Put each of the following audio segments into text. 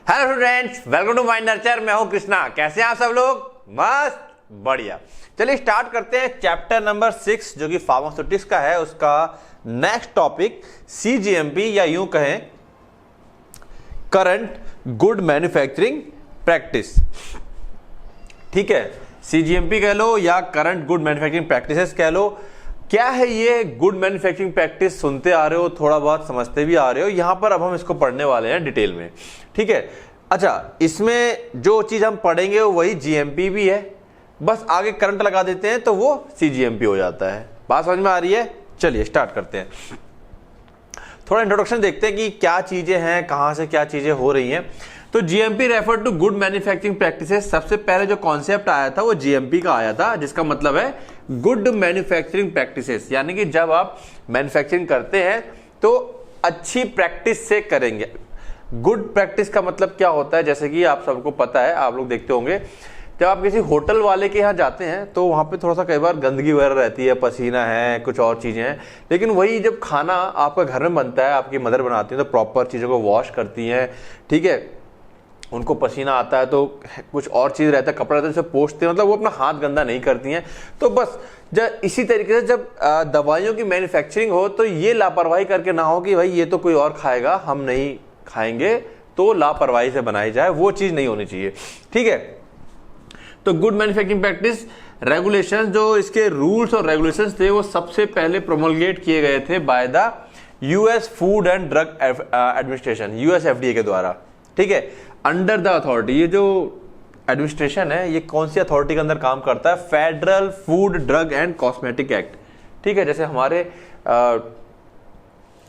Hello students, welcome to Mind Nurture. मैं हूं कृष्णा। कैसे हैं आप सब लोग? मस्त, बढ़िया। चलिए स्टार्ट करते हैं चैप्टर नंबर 6 जो कि फार्मास्यूटिक्स का है। उसका नेक्स्ट टॉपिक CGMP या यूं कहें करंट गुड मैन्युफैक्चरिंग प्रैक्टिस। ठीक है, CGMP कह लो या करंट गुड मैन्युफैक्चरिंग प्रैक्टिसेस कह लो। क्या है ये गुड मैन्युफैक्चरिंग प्रैक्टिस? सुनते आ रहे हो, थोड़ा बहुत समझते भी आ रहे हो। यहां पर अब हम इसको पढ़ने वाले हैं डिटेल में। ठीक है, अच्छा, इसमें जो चीज हम पढ़ेंगे वही GMP भी है, बस आगे करंट लगा देते हैं तो वो CGMP हो जाता है। बात समझ में आ रही है? चलिए स्टार्ट करते हैं। थोड़ा इंट्रोडक्शन देखते हैं कि क्या चीजें हैं, कहां से क्या चीजें हो रही हैं। तो GMP refer to good manufacturing practices. सबसे पहले जो कॉन्सेप्ट आया था वो GMP का आया था, जिसका मतलब है गुड मैन्युफैक्चरिंग प्रैक्टिसेस, यानी कि जब आप मैन्युफैक्चरिंग करते हैं तो अच्छी प्रैक्टिस से करेंगे। गुड प्रैक्टिस का मतलब क्या होता है, जैसे कि आप सबको पता है, आप लोग देखते होंगे जब आप किसी होटल वाले के यहाँ जाते हैं तो वहां पे थोड़ा सा कई बार गंदगी वगैरह रहती है, पसीना है, कुछ और चीजें हैं। लेकिन वही जब खाना आपका घर में बनता है, आपकी मदर बनाती है तो प्रॉपर चीजों को वॉश करती हैं। ठीक है, उनको पसीना आता है तो कुछ और चीज रहता है, कपड़ा रहता है, उसे पोंछते हैं, मतलब वो अपना हाथ गंदा नहीं करती हैं। तो बस जब इसी तरीके से जब दवाइयों की मैन्युफैक्चरिंग हो तो ये लापरवाही करके ना हो कि भाई ये तो कोई और खाएगा, हम नहीं खाएंगे, तो लापरवाही से बनाई जाए, वो चीज नहीं होनी चाहिए। ठीक है, तो गुड मैन्युफैक्चरिंग प्रैक्टिस रेगुलेशन, जो इसके रूल्स और रेगुलेशंस थे वो सबसे पहले प्रोमलगेट किए गए थे by the US food and Drug administration, US FDA के द्वारा। ठीक है, अंडर द अथॉरिटी। ये जो एडमिनिस्ट्रेशन है ये कौन सी अथॉरिटी के अंदर काम करता है? Federal food drug and cosmetic act. ठीक है, जैसे हमारे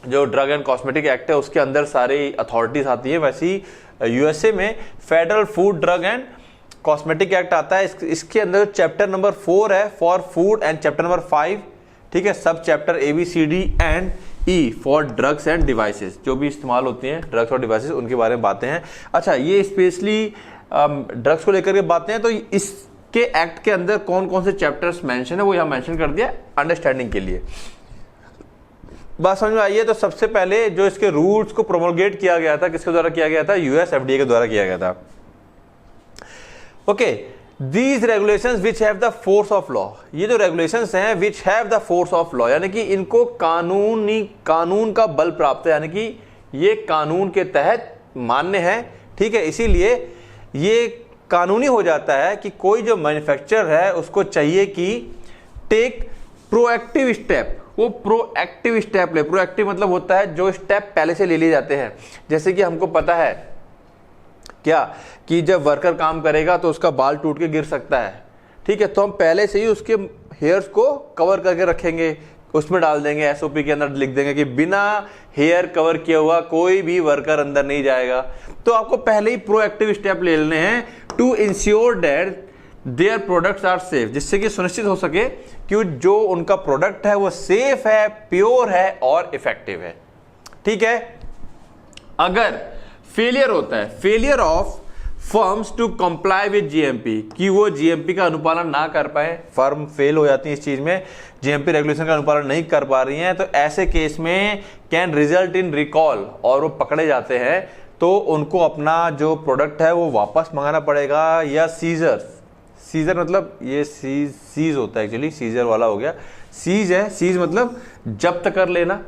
जो ड्रग एंड कॉस्मेटिक एक्ट है उसके अंदर सारी अथॉरिटीज आती है, वैसी USA में federal food drug and cosmetic act आता है। इसके अंदर चैप्टर नंबर 4 है for food and chapter number 5, ठीक है, सब chapter ABCD and E for drugs end devices, जो भी इस्तेमाल होती हैं ड्रग्स और डिवाइसेस, उनके बारे में बातें हैं। अच्छा, ये स्पेशली ड्रग्स को लेकर के बातें हैं। तो इसके एक्ट के अंदर कौन कौन से चैप्टर्स मेंशन है वो यहाँ मेंशन कर दिया अंडरस्टैंडिंग के लिए। बात समझ में आई है? तो सबसे पहले जो इसके रूल्स को प्रोमलगेट किया गया था, किसके द्वारा किया गया था? US FDA के द्वारा किया गया था। Okay, these regulations which have the force of law. ये जो रेगुलेशंस हैं which have the force of law, यानी कि इनको कानून का बल प्राप्त है, यानी कि ये कानून के तहत मान्य है। ठीक है, इसीलिए ये कानूनी हो जाता है कि कोई जो मैन्युफैक्चरर है उसको चाहिए कि टेक प्रोएक्टिव स्टेप, वो प्रोएक्टिव स्टेप ले। प्रोएक्टिव मतलब होता है जो स्टेप पहले से ले लिए जाते हैं। जैसे कि हमको पता है क्या कि जब वर्कर काम करेगा तो उसका बाल टूट के गिर सकता है। ठीक है, तो हम पहले से ही उसके हेयर्स को कवर करके रखेंगे, उसमें डाल देंगे, SOP के अंदर लिख देंगे कि बिना हेयर कवर किया हुआ कोई भी वर्कर अंदर नहीं जाएगा। तो आपको पहले ही प्रोएक्टिव स्टेप ले लेने हैं to ensure that their products are safe, जिससे कि सुनिश्चित हो सके कि जो उनका प्रोडक्ट है वो सेफ है, प्योर है और इफेक्टिव है। ठीक है, अगर फेलियर होता है, failure of firms to comply with GMP, कि वो GMP का अनुपालन ना कर पाए, फर्म फेल हो जाती है इस चीज में, GMP रेगुलेशन का अनुपालन नहीं कर पा रही हैं, तो ऐसे केस में कैन रिजल्ट इन रिकॉल, और वो पकड़े जाते हैं तो उनको अपना जो प्रोडक्ट है वो वापस मंगाना पड़ेगा, या सीजर मतलब ये सीज होता है, एक्चुअली सीजर वाला हो गया, सीज है, सीज मतलब जब्त कर लेना,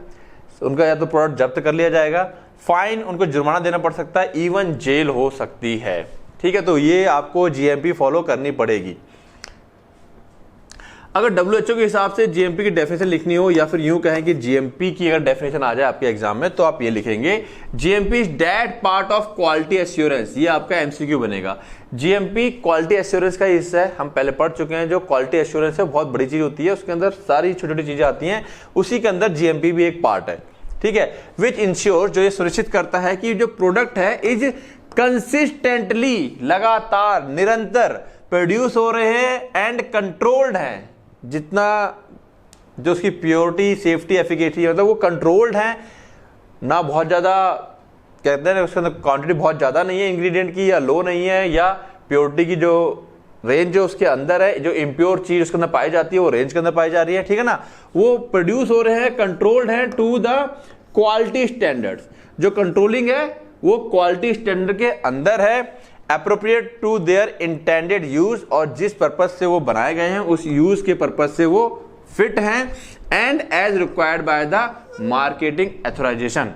उनका या तो प्रोडक्ट जब्त कर लिया जाएगा, फाइन, उनको जुर्माना देना पड़ सकता है, इवन जेल हो सकती है। ठीक है, तो ये आपको GMP फॉलो करनी पड़ेगी। अगर WHO के हिसाब से GMP की डेफिनेशन लिखनी हो, या फिर यूं कहें कि GMP की अगर डेफिनेशन आ जाए आपके एग्जाम में, तो आप ये लिखेंगे GMP is that part of quality assurance. ये आपका MCQ बनेगा। GMP क्वालिटी एश्योरेंस का हिस्सा है, हम पहले पढ़ चुके हैं। जो क्वालिटी एश्योरेंस है बहुत बड़ी चीज होती है, उसके अंदर सारी छोटी छोटी चीजें आती हैं, उसी के अंदर GMP भी एक पार्ट है। ठीक है, विच इंश्योर, जो ये सुनिश्चित करता है कि जो प्रोडक्ट है इज कंसिस्टेंटली, लगातार, निरंतर प्रोड्यूस हो रहे हैं एंड कंट्रोल्ड हैं, जितना जो उसकी प्योरिटी, सेफ्टी, एफिकेसी, मतलब वो कंट्रोल्ड है ना, बहुत ज्यादा कहते हैं उसके अंदर क्वांटिटी बहुत ज्यादा नहीं है इंग्रेडिएंट की, या लो नहीं है, या प्योरिटी की जो रेंज जो उसके अंदर है, जो इम्प्योर चीज उसके अंदर पाई जाती है वो रेंज के अंदर पाई जा रही है। ठीक है ना, वो प्रोड्यूस हो रहे हैं, कंट्रोल्ड है टू द क्वालिटी स्टैंडर्ड्स। जो कंट्रोलिंग है वो क्वालिटी स्टैंडर्ड के अंदर है, appropriate to their intended use, और जिस पर्पज से वो बनाए गए हैं उस यूज के पर्पज से वो फिट हैं, and as required by the marketing authorisation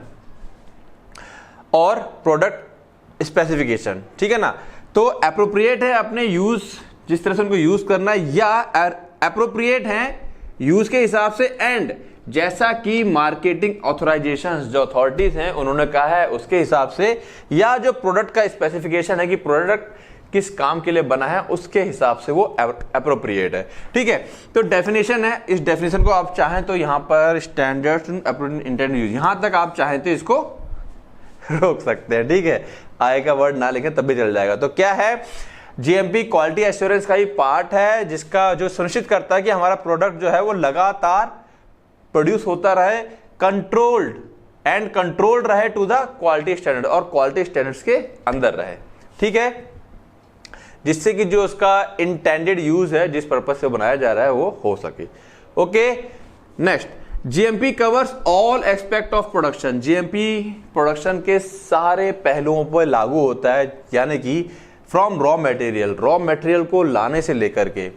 और प्रोडक्ट स्पेसिफिकेशन। ठीक है ना, तो एप्रोप्रिएट है अपने यूज, जिस तरह से उनको यूज करना है, या एप्रोप्रिएट है यूज के हिसाब से, एंड जैसा कि मार्केटिंग ऑथराइजेशन जो अथॉरिटीज हैं उन्होंने कहा है उसके हिसाब से, या जो प्रोडक्ट का स्पेसिफिकेशन है कि प्रोडक्ट किस काम के लिए बना है उसके हिसाब से वो एप्रोप्रिएट है। ठीक है, तो डेफिनेशन है, इस डेफिनेशन को आप चाहें तो यहां पर स्टैंडर्ड्स इंटेंडेड यूज, यहां तक आप चाहें तो इसको रोक सकते हैं। ठीक है, आगे का वर्ड ना लिखें तब भी चल जाएगा। तो क्या है, जीएमपी क्वालिटी एश्योरेंस का ही पार्ट है, जिसका जो सुनिश्चित करता है कि हमारा प्रोडक्ट जो है वो लगातार प्रोड्यूस होता रहे, कंट्रोल्ड रहे टू द क्वालिटी स्टैंडर्ड, और क्वालिटी स्टैंडर्ड्स के अंदर रहे। ठीक है, जिससे कि जो उसका इंटेंडेड यूज है, जिस पर्पज से बनाया जा रहा है, वो हो सके। Okay, next, GMP covers all aspect of production. GMP production के सारे पहलुओं पर लागू होता है, यानी कि फ्रॉम रॉ मटेरियल को लाने से लेकर के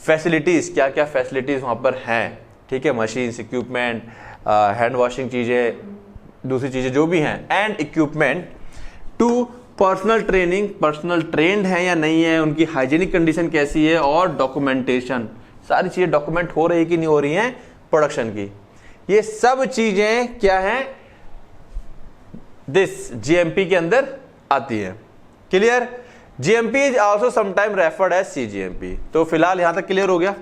फैसिलिटीज, क्या क्या फैसिलिटीज वहां पर हैं, ठीक है, मशीन्स, इक्विपमेंट, हैंड वॉशिंग चीजें, दूसरी चीजें जो भी हैं, and equipment, to personnel training, personnel trained है या नहीं है, उनकी हाइजीनिक कंडीशन कैसी है, और डॉक्यूमेंटेशन, सारी चीजें डॉक्यूमेंट हो रही कि नहीं हो रही हैं प्रोडक्शन की, ये सब चीजें क्या हैं, दिस जीएमपी के अंदर आती है। Clear? GMP is also sometime referred as CGMP. तो फिलहाल यहां तक क्लियर हो गया।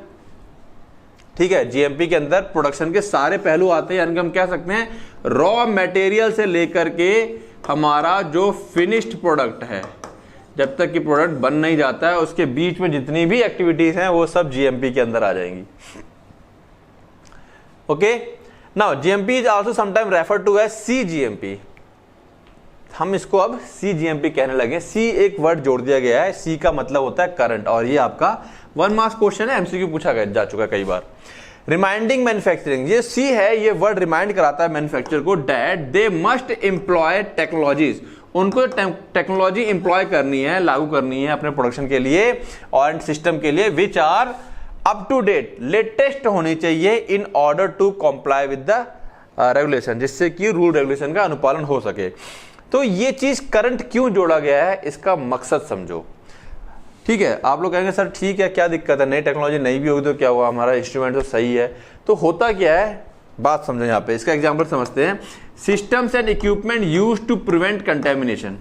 ठीक है, जीएमपी के अंदर प्रोडक्शन के सारे पहलू आते हैं, यानी कि हम कह सकते हैं रॉ मटेरियल से लेकर के हमारा जो फिनिश्ड प्रोडक्ट है, जब तक कि प्रोडक्ट बन नहीं जाता है, उसके बीच में जितनी भी एक्टिविटीज हैं वो सब जीएमपी के अंदर आ जाएंगी। Okay, now GMP is also sometime referred to as CGMP. हम इसको अब सीजीएमपी कहने लगे। सी एक वर्ड जोड़ दिया गया है, सी का मतलब होता है करंट, और ये आपका 1 मार्क्स क्वेश्चन है, एमसीक्यू पूछा जा चुका कई बार। रिमाइंडिंग मैन्युफैक्चरिंग, ये सी है, ये वर्ड रिमाइंड कराता है मैन्युफैक्चरर को that they must employ technologies, उनको टेक्नोलॉजी एम्प्लॉय करनी है, लागू करनी है अपने प्रोडक्शन के लिए और सिस्टम के लिए, which are up to date, latest होनी चाहिए, in order to comply with the regulation, जिससे कि रूल रेगुलेशन का अनुपालन हो सके। तो ये चीज करंट क्यों जोड़ा गया है, इसका मकसद समझो। ठीक है, आप लोग कहेंगे सर ठीक है, क्या दिक्कत है, नई टेक्नोलॉजी नहीं भी होगी तो क्या हुआ, हमारा इंस्ट्रूमेंट तो सही है। तो होता क्या है, बात समझो यहाँ पे, इसका एग्जांपल समझते हैं। Systems and equipment use to prevent contamination,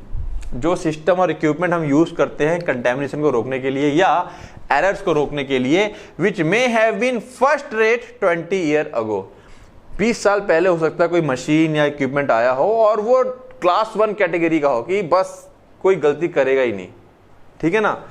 जो सिस्टम और इक्विपमेंट हम यूज करते हैं कंटेमिनेशन को रोकने के लिए या एरर्स को रोकने के लिए, which may have been first rate 20 year ago, 20 साल पहले हो सकता है कोई मशीन या इक्विपमेंट आया हो और वो क्लास 1 कैटेगरी का हो कि बस कोई गलती करेगा ही नहीं। ठीक है ना,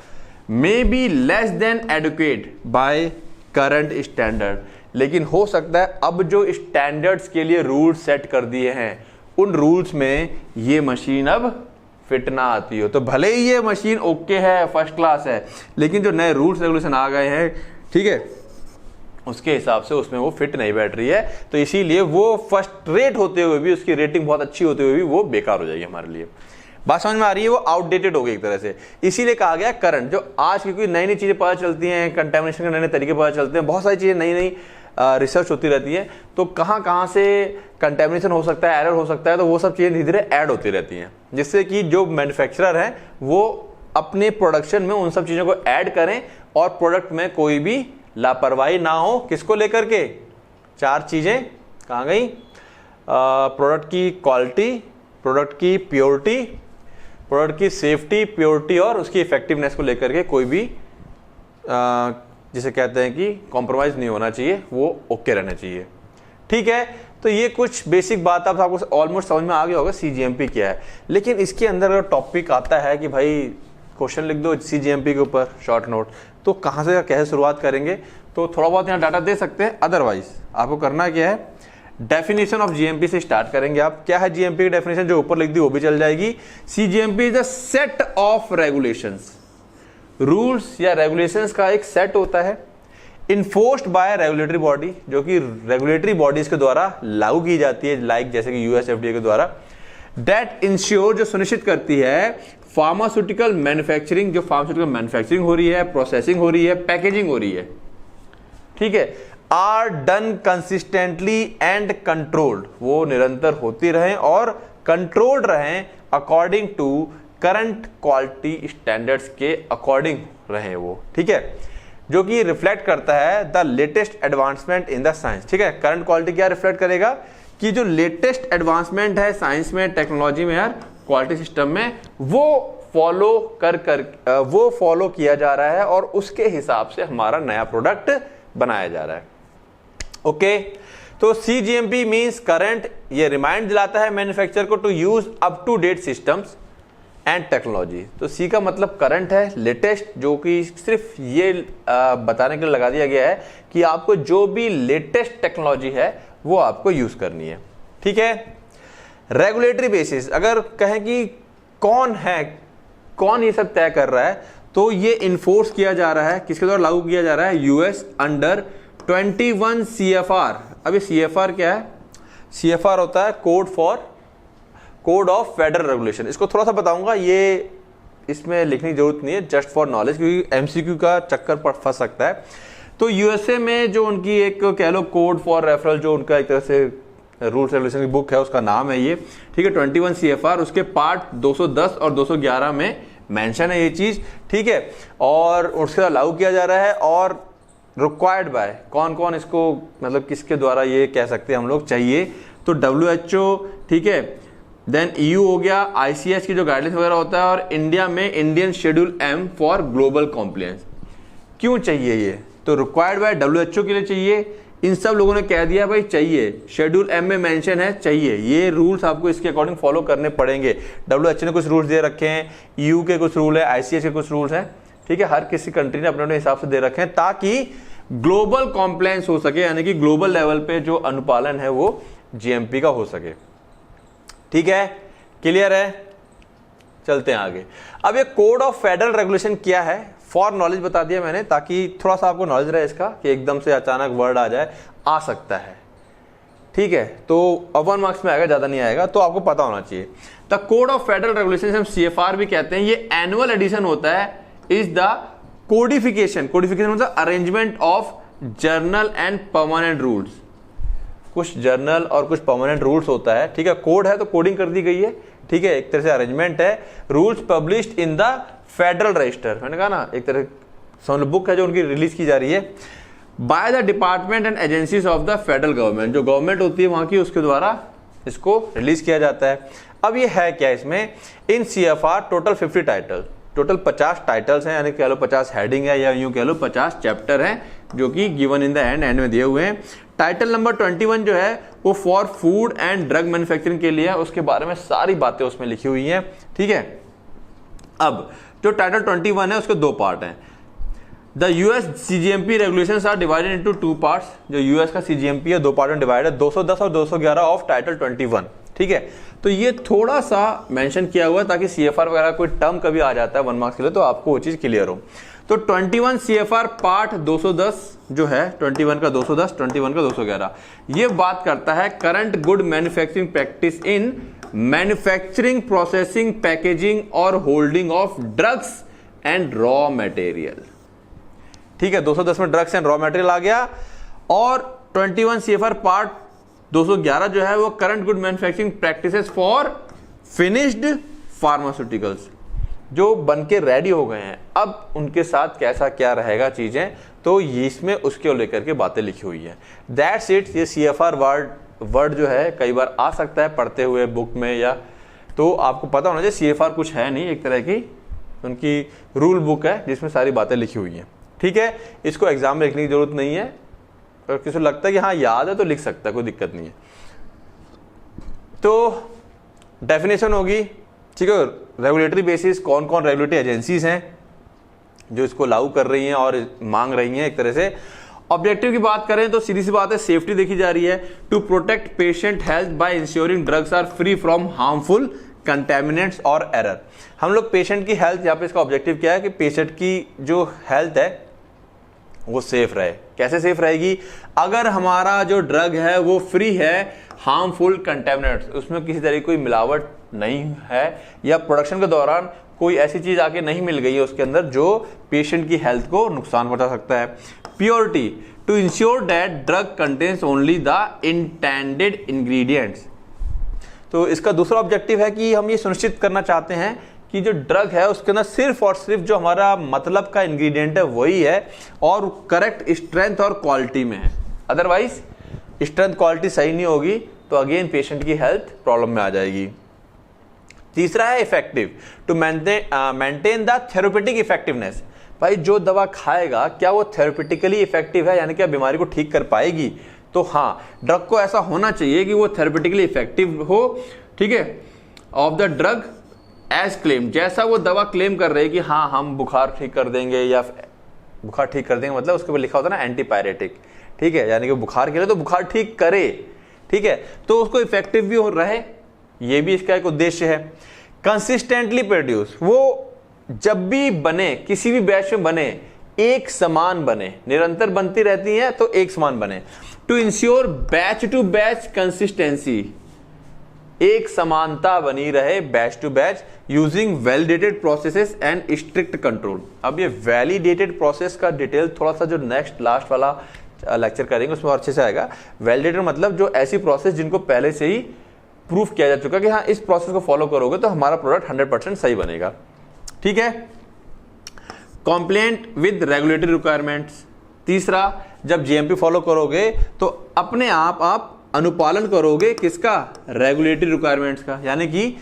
may be less than adequate by current standard, लेकिन हो सकता है अब जो स्टैंडर्ड्स के लिए रूल्स सेट कर दिए हैं उन रूल्स में ये मशीन अब फिट ना आती हो। तो भले ही ये मशीन ओके है, फर्स्ट क्लास है, लेकिन जो नए रूल्स रेगुलेशन आ गए हैं, ठीक है, उसके हिसाब से उसमें वो फिट नहीं बैठ रही है, तो इसीलिए वो फर्स्ट रेट होते हुए भी, उसकी रेटिंग बहुत अच्छी होते हुए भी वो बेकार हो जाएगी हमारे लिए। बात समझ में आ रही है, वो आउटडेटेड हो गई एक तरह से, इसीलिए कहा गया करंट। जो आज की कोई नई नई चीजें पता चलती हैं, कंटेमिनेशन के नए नए तरीके पता चलते हैं, बहुत सारी चीजें नई नई रिसर्च होती रहती है, तो कहाँ से कंटेमिनेशन हो सकता है, एरर हो सकता है, तो वो सब चीजें धीरे धीरे ऐड होती रहती हैं, जिससे कि जो मैन्युफैक्चरर हैं वो अपने प्रोडक्शन में उन सब चीजों को ऐड करें और प्रोडक्ट में कोई भी लापरवाही ना हो। किसको लेकर के, 4 चीजें कहाँ गई, प्रोडक्ट की क्वालिटी, प्रोडक्ट की प्योरिटी, प्रोडक्ट की सेफ्टी, प्योरिटी और उसकी इफेक्टिवनेस को लेकर के कोई भी जिसे कहते हैं कि कॉम्प्रोमाइज नहीं होना चाहिए, वो ओके रहना चाहिए। ठीक है, तो ये कुछ बेसिक बात अब आपको ऑलमोस्ट समझ में आ गया होगा सीजीएमपी क्या है। लेकिन इसके अंदर अगर टॉपिक आता है कि भाई क्वेश्चन लिख दो सीजीएमपी के ऊपर शॉर्ट नोट, तो कहाँ से कैसे शुरुआत करेंगे, तो थोड़ा बहुत यहाँ डाटा दे सकते हैं। अदरवाइज आपको करना क्या है, डेफिनेशन ऑफ जीएमपी से स्टार्ट करेंगे आप। क्या है जीएमपी की डेफिनेशन, जो ऊपर लिख दी वो भी चल जाएगी। CGMP is a set of regulations, rules या रेगुलेशंस का एक सेट होता है, इन्फोर्स्ड बाय रेगुलेटरी बॉडी, जो कि रेगुलेटरी बॉडीज के द्वारा लागू की जाती है, लाइक जैसे कि यूएस एफडीए के द्वारा, दैट इंश्योर, जो सुनिश्चित करती है फार्मास्यूटिकल मैन्युफैक्चरिंग, जो फार्मास्यूटिकल मैन्युफैक्चरिंग हो रही है, प्रोसेसिंग हो रही है, पैकेजिंग हो रही है, ठीक है, are done consistently and controlled, वो निरंतर होती रहें और कंट्रोल्ड रहें according to current quality standards के अकॉर्डिंग रहें वो, ठीक है, जो कि रिफ्लेक्ट करता है the latest advancement in the science, ठीक है। करंट क्वालिटी क्या रिफ्लेक्ट करेगा कि जो लेटेस्ट एडवांसमेंट है साइंस में, टेक्नोलॉजी में, यार क्वालिटी सिस्टम में, वो फॉलो किया जा रहा है और उसके हिसाब से हमारा नया प्रोडक्ट बनाया जा रहा है। ओके, तो CGMP मींस करंट, ये रिमाइंड दिलाता है मैन्युफैक्चरर को to use up to date systems and technology. तो सी का मतलब करंट है, लेटेस्ट, जो कि सिर्फ ये बताने के लिए लगा दिया गया है कि आपको जो भी लेटेस्ट टेक्नोलॉजी है वो आपको यूज करनी है, ठीक है। रेगुलेटरी बेसिस, अगर कहें कि कौन ये सब तय कर रहा है, तो ये इन्फोर्स किया जा रहा है, किसके द्वारा लागू किया जा रहा है, यूएस अंडर 21 CFR। अब ये CFR क्या है? CFR होता है कोड ऑफ फेडरल रेगुलेशन। इसको थोड़ा सा बताऊंगा, ये इसमें लिखने की जरूरत नहीं है, जस्ट फॉर नॉलेज, क्योंकि MCQ का चक्कर पर फंस सकता है। तो यूएसए में जो उनकी एक कह लो कोड फॉर रेफरल, जो उनका एक तरह से रूल्स रेगुलेशन की बुक है, उसका नाम है ये, ठीक है, 21 CFR, उसके पार्ट 210 और 211 में मेंशन है ये चीज, ठीक है, और उसके लागू किया जा रहा है। और रिक्वायर्ड बाय कौन इसको, मतलब किसके द्वारा ये कह सकते हैं हम लोग चाहिए, तो WHO, ठीक है, देन EU हो गया, ICH की जो गाइडलाइंस वगैरह होता है, और इंडिया में Indian schedule M for global compliance. क्यों चाहिए ये? तो रिक्वायर्ड बाय WHO के लिए चाहिए, इन सब लोगों ने कह दिया भाई चाहिए, शेड्यूल M में मेंशन है चाहिए, ये रूल्स आपको इसके अकॉर्डिंग फॉलो करने पड़ेंगे। WHO ने कुछ रूल्स दे रखे हैं, EU के कुछ रूल है, ICH के कुछ रूल्स हैं, ठीक है, हर किसी कंट्री ने अपने अपने हिसाब से दे रखे हैं ताकि ग्लोबल कॉम्प्लायंस हो सके, यानी कि ग्लोबल लेवल पे जो अनुपालन है वो GMP का हो सके, ठीक है, क्लियर है। चलते हैं आगे। अब ये कोड ऑफ फेडरल रेगुलेशन क्या है, फॉर नॉलेज बता दिया मैंने, ताकि थोड़ा सा आपको नॉलेज रहे इसका, कि एकदम से अचानक वर्ड आ जाए, आ सकता है, ठीक है, तो अब 1 मार्क्स में आएगा, ज्यादा नहीं आएगा, तो आपको पता होना चाहिए। The code of federal regulation हम CFR भी कहते हैं, ये एनुअल एडिशन होता है, इज द कोडिफिकेशन मतलब arrangement of journal and permanent rules. कुछ जर्नल और कुछ परमानेंट रूल्स होता है, ठीक है, कोड है तो कोडिंग कर दी गई है, ठीक है, एक तरह से अरेंजमेंट है। Rules published in the federal register, मैंने कहा ना, एक तरह समझ बुक है जो उनकी रिलीज की जा रही है by the department and agencies of the federal government, जो गवर्नमेंट होती है वहां की, उसके द्वारा इसको रिलीज किया जाता है। अब ये है क्या, इसमें इन CFR total 50 title, total 50 titles हैं, यानी कह लो 50 हेडिंग है, या यूं कह लो 50 चैप्टर हैं, जो कि गिवन इन द एंड में दिए हुए हैं। टाइटल नंबर 21 जो है वो for food and drug manufacturing के लिए है, उसके बारे में सारी बातें उसमें लिखी हुई हैं, ठीक है। अब जो टाइटल 21 है उसके 2 पार्ट हैं। The US CGMP regulations are divided into 2 parts, जो US का CGMP है 2 पार्ट में डिवाइड है, 210 और 211 ऑफ टाइटल 21, ठीक है। तो ये थोड़ा सा मेंशन किया हुआ है ताकि CFR वगैरह कोई टर्म कभी आ जाता है 1 मार्क्स के लिए तो आपको वो चीज क्लियर हो। तो 21 CFR पार्ट 210 जो है, 21 का 210, 21 का 211, ये बात करता है current good manufacturing practice in manufacturing, processing, packaging और holding of drugs and raw material, ठीक है। 210 में ड्रग्स एंड रॉ मटेरियल आ गया, और 21 CFR पार्ट 211 जो है वो current good manufacturing practices for finished pharmaceuticals, जो बन के रेडी हो गए हैं, अब उनके साथ कैसा क्या रहेगा चीजें, तो इसमें उसके लेकर के बातें लिखी हुई है। That's it. ये CFR वर्ड जो है कई बार आ सकता है पढ़ते हुए बुक में, या तो आपको पता होना चाहिए CFR कुछ है नहीं, एक तरह की उनकी रूल बुक है जिसमें सारी बातें लिखी हुई हैं, ठीक है। इसको एग्जाम में लिखने की जरूरत नहीं है, और किसी को लगता है कि हाँ याद है तो लिख सकता है, कोई दिक्कत नहीं है। तो डेफिनेशन होगी, ठीक है, रेगुलेटरी बेसिस, कौन कौन रेगुलेटरी एजेंसीज हैं जो इसको लागू कर रही हैं और मांग रही हैं एक तरह से। ऑब्जेक्टिव की बात करें तो सीधी सी बात है, सेफ्टी देखी जा रही है, to protect patient health by ensuring drugs are free from harmful contaminants और एरर। हम लोग पेशेंट की हेल्थ, यहाँ पे इसका ऑब्जेक्टिव क्या है कि पेशेंट की जो हेल्थ है वो सेफ रहे। कैसे सेफ रहेगी? अगर हमारा जो ड्रग है वो फ्री है हार्मफुल कंटेमिनेंट्स, उसमें किसी तरह की कोई मिलावट नहीं है या प्रोडक्शन के दौरान कोई ऐसी चीज आके नहीं मिल गई है उसके अंदर जो पेशेंट की हेल्थ को नुकसान पहुंचा सकता है। Purity, to ensure that drug contains only the intended ingredients. तो इसका दूसरा ऑब्जेक्टिव है कि हम ये सुनिश्चित करना चाहते हैं कि जो ड्रग है उसके अंदर सिर्फ और सिर्फ जो हमारा मतलब का इंग्रेडिएंट है वही है और करेक्ट स्ट्रेंथ और क्वालिटी में है। अदरवाइज स्ट्रेंथ क्वालिटी सही नहीं होगी तो अगेन पेशेंट की हेल्थ प्रॉब्लम में आ जाएगी। तीसरा है effective, to maintain the therapeutic effectiveness. भाई जो दवा खाएगा क्या वो थेरेपेटिकली इफेक्टिव है, यानी कि बीमारी को ठीक कर पाएगी? तो हाँ, ड्रग को ऐसा होना चाहिए कि वो थेरेपेटिकली इफेक्टिव हो, ठीक है, of the drug as claim, जैसा वो दवा क्लेम कर रही है कि हाँ हम बुखार ठीक कर देंगे, या बुखार ठीक कर देंगे मतलब उसके ऊपर लिखा होता है ना एंटीपायरेटिक, ठीक है, यानी कि बुखार के लिए तो बुखार ठीक करे, ठीक है, तो उसको इफेक्टिव भी हो रहे, ये भी इसका एक उद्देश्य है। कंसिस्टेंटली प्रोड्यूस, वो जब भी बने, किसी भी बैच में बने, एक समान बने, निरंतर बनती रहती है तो एक समान बने। To ensure batch to batch consistency, एक समानता बनी रहे batch to batch, using validated processes and strict control. अब ये वैलिडेटेड प्रोसेस का डिटेल थोड़ा सा जो नेक्स्ट लास्ट वाला लेक्चर करेंगे उसमें और अच्छे से आएगा। वैलिडेटेड मतलब जो ऐसी प्रोसेस जिनको पहले से ही प्रूफ किया जा चुका कि हाँ इस प्रोसेस को फॉलो करोगे तो हमारा प्रोडक्ट 100% सही बनेगा, ठीक है। कॉम्प्लायंट विद रेगुलेटरी रिक्वायरमेंट्स, तीसरा, जब जीएमपी फॉलो करोगे तो अपने आप अनुपालन करोगे किसका? रेगुलेटरी रिक्वायरमेंट्स का, यानी कि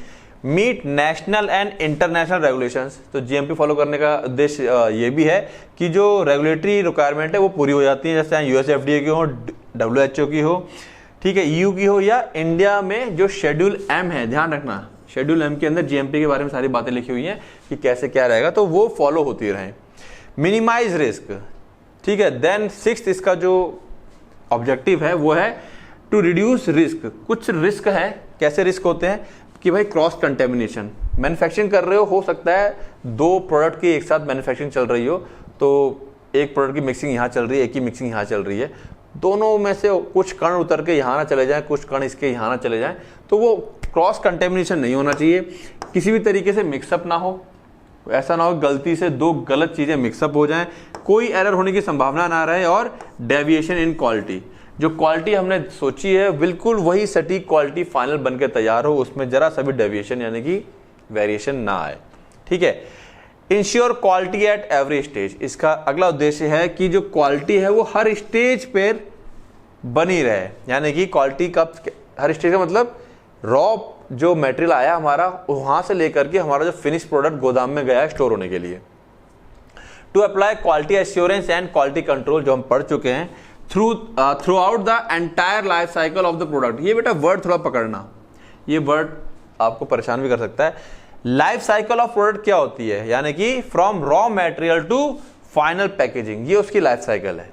meet national and international regulations. तो जीएमपी फॉलो करने का उद्देश्य ये भी है कि जो रेगुलेटरी रिक्वायरमेंट है वो पूरी हो जाती है, जैसे यूएस एफडीए की हो, WHO की हो, ठीक है, EU की हो, या इंडिया में जो शेड्यूल M है, ध्यान रखना शेड्यूल M के अंदर जीएमपी के बारे में सारी बातें लिखी हुई हैं कि कैसे क्या रहेगा, तो वो फॉलो होती रहे। मिनिमाइज रिस्क, ठीक है। देन सिक्स्थ इसका जो ऑब्जेक्टिव है वो है टू रिड्यूस रिस्क। कुछ रिस्क है, कैसे रिस्क होते हैं कि भाई क्रॉस कंटेमिनेशन, मैन्युफैक्चरिंग कर रहे हो सकता है दो प्रोडक्ट की एक साथ मैन्युफैक्चरिंग चल रही हो, तो एक प्रोडक्ट की मिक्सिंग यहाँ चल रही है, एक की मिक्सिंग यहाँ चल रही है, दोनों में से कुछ कण उतर के यहाँ ना चले जाएं, कुछ कण इसके यहाँ ना चले जाएं, तो वो क्रॉस कंटेमिनेशन नहीं होना चाहिए। किसी भी तरीके से मिक्सअप ना हो, ऐसा ना हो गलती से दो गलत चीजें मिक्सअप हो जाएं, कोई एरर होने की संभावना ना रहे, और डेविएशन इन क्वालिटी, जो क्वालिटी हमने सोची है बिल्कुल वही सटीक क्वालिटी फाइनल बनकर तैयार हो, उसमें जरा सा भी डेविएशन यानी कि वेरिएशन ना आए, ठीक है। Ensure quality at every stage, इसका अगला उद्देश्य है कि जो क्वालिटी है वो हर स्टेज पर बनी रहे, यानी कि क्वालिटी का हर स्टेज का मतलब रॉ जो मटेरियल आया हमारा वहां से लेकर के हमारा जो फिनिश प्रोडक्ट गोदाम में गया स्टोर होने के लिए। To apply quality assurance and quality control, जो हम पढ़ चुके हैं, throughout the entire life cycle of the product. ये बेटा वर्ड थोड़ा पकड़ना, ये वर्ड आपको परेशान भी कर सकता है। लाइफ साइकिल ऑफ प्रोडक्ट क्या होती है, यानी कि from raw material to final packaging, ये उसकी लाइफ साइकिल है,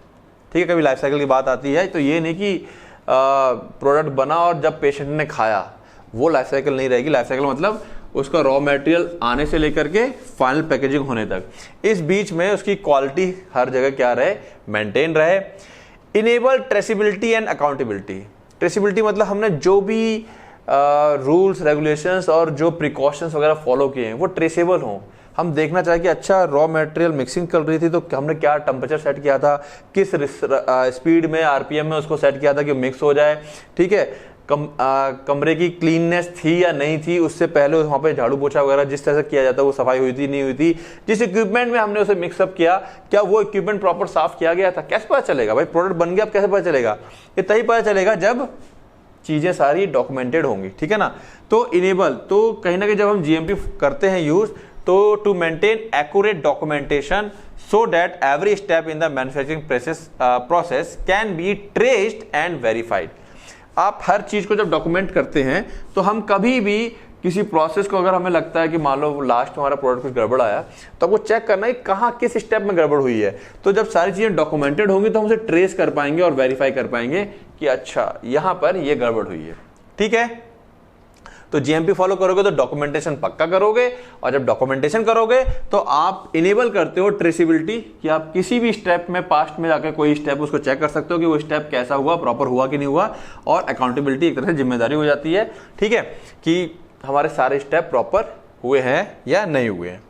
ठीक है। कभी लाइफ साइकिल की बात आती है तो ये नहीं कि प्रोडक्ट बना और जब पेशेंट ने खाया, वो लाइफ साइकिल नहीं रहेगी। लाइफ साइकिल मतलब उसका रॉ मटेरियल आने से लेकर के फाइनल पैकेजिंग होने तक, इस बीच में उसकी क्वालिटी हर जगह क्या रहे, मेंटेन रहे। Enable traceability and accountability. Traceability मतलब हमने जो भी रूल्स रेगुलेशंस और जो प्रिकॉशंस वगैरह फॉलो किए हैं वो ट्रेसेबल हों। हम देखना चाहें कि अच्छा रॉ मटेरियल मिक्सिंग कर रही थी तो हमने क्या टेम्परेचर सेट किया था, किस स्पीड में आरपीएम में उसको सेट किया था कि मिक्स हो जाए, ठीक है। कमरे की क्लीननेस थी या नहीं थी, उससे पहले वहाँ पे झाड़ू पोछा वगैरह जिस तरह से किया जाता है वो सफाई हुई थी नहीं हुई थी, जिस इक्विपमेंट में हमने उसे मिक्सअप किया क्या वो इक्विपमेंट प्रॉपर साफ किया गया था, कैसे पता चलेगा भाई प्रोडक्ट बन गया? अब कैसे पता चलेगा? ये तभी पता चलेगा जब चीजें सारी डॉक्यूमेंटेड होंगी, ठीक है ना। तो इनेबल, तो कहीं ना कहीं जब हम जीएमपी करते हैं यूज, तो to maintain accurate documentation so that every step in the manufacturing process can be traced and verified। आप हर चीज को जब डॉक्यूमेंट करते हैं तो हम कभी भी किसी प्रोसेस को अगर हमें लगता है कि मान लो लास्ट में हमारा प्रोडक्ट कुछ गड़बड़ आया तो आपको चेक करना है कहाँ किस स्टेप में गड़बड़ हुई है। तो जब सारी चीजें डॉक्यूमेंटेड होंगी तो हम उसे ट्रेस कर पाएंगे और वेरीफाई कर पाएंगे कि अच्छा यहां पर ये गड़बड़ हुई है, ठीक है। तो जीएमपी फॉलो करोगे तो डॉक्यूमेंटेशन पक्का करोगे, और जब डॉक्यूमेंटेशन करोगे तो आप इनेबल करते हो ट्रेसिबिलिटी, कि आप किसी भी स्टेप में पास्ट में जाकर कोई स्टेप उसको चेक कर सकते हो कि वो स्टेप कैसा हुआ, प्रॉपर हुआ कि नहीं हुआ, और अकाउंटेबिलिटी एक तरह से जिम्मेदारी हो जाती है, ठीक है, कि हमारे सारे स्टेप प्रॉपर हुए हैं या नहीं हुए हैं।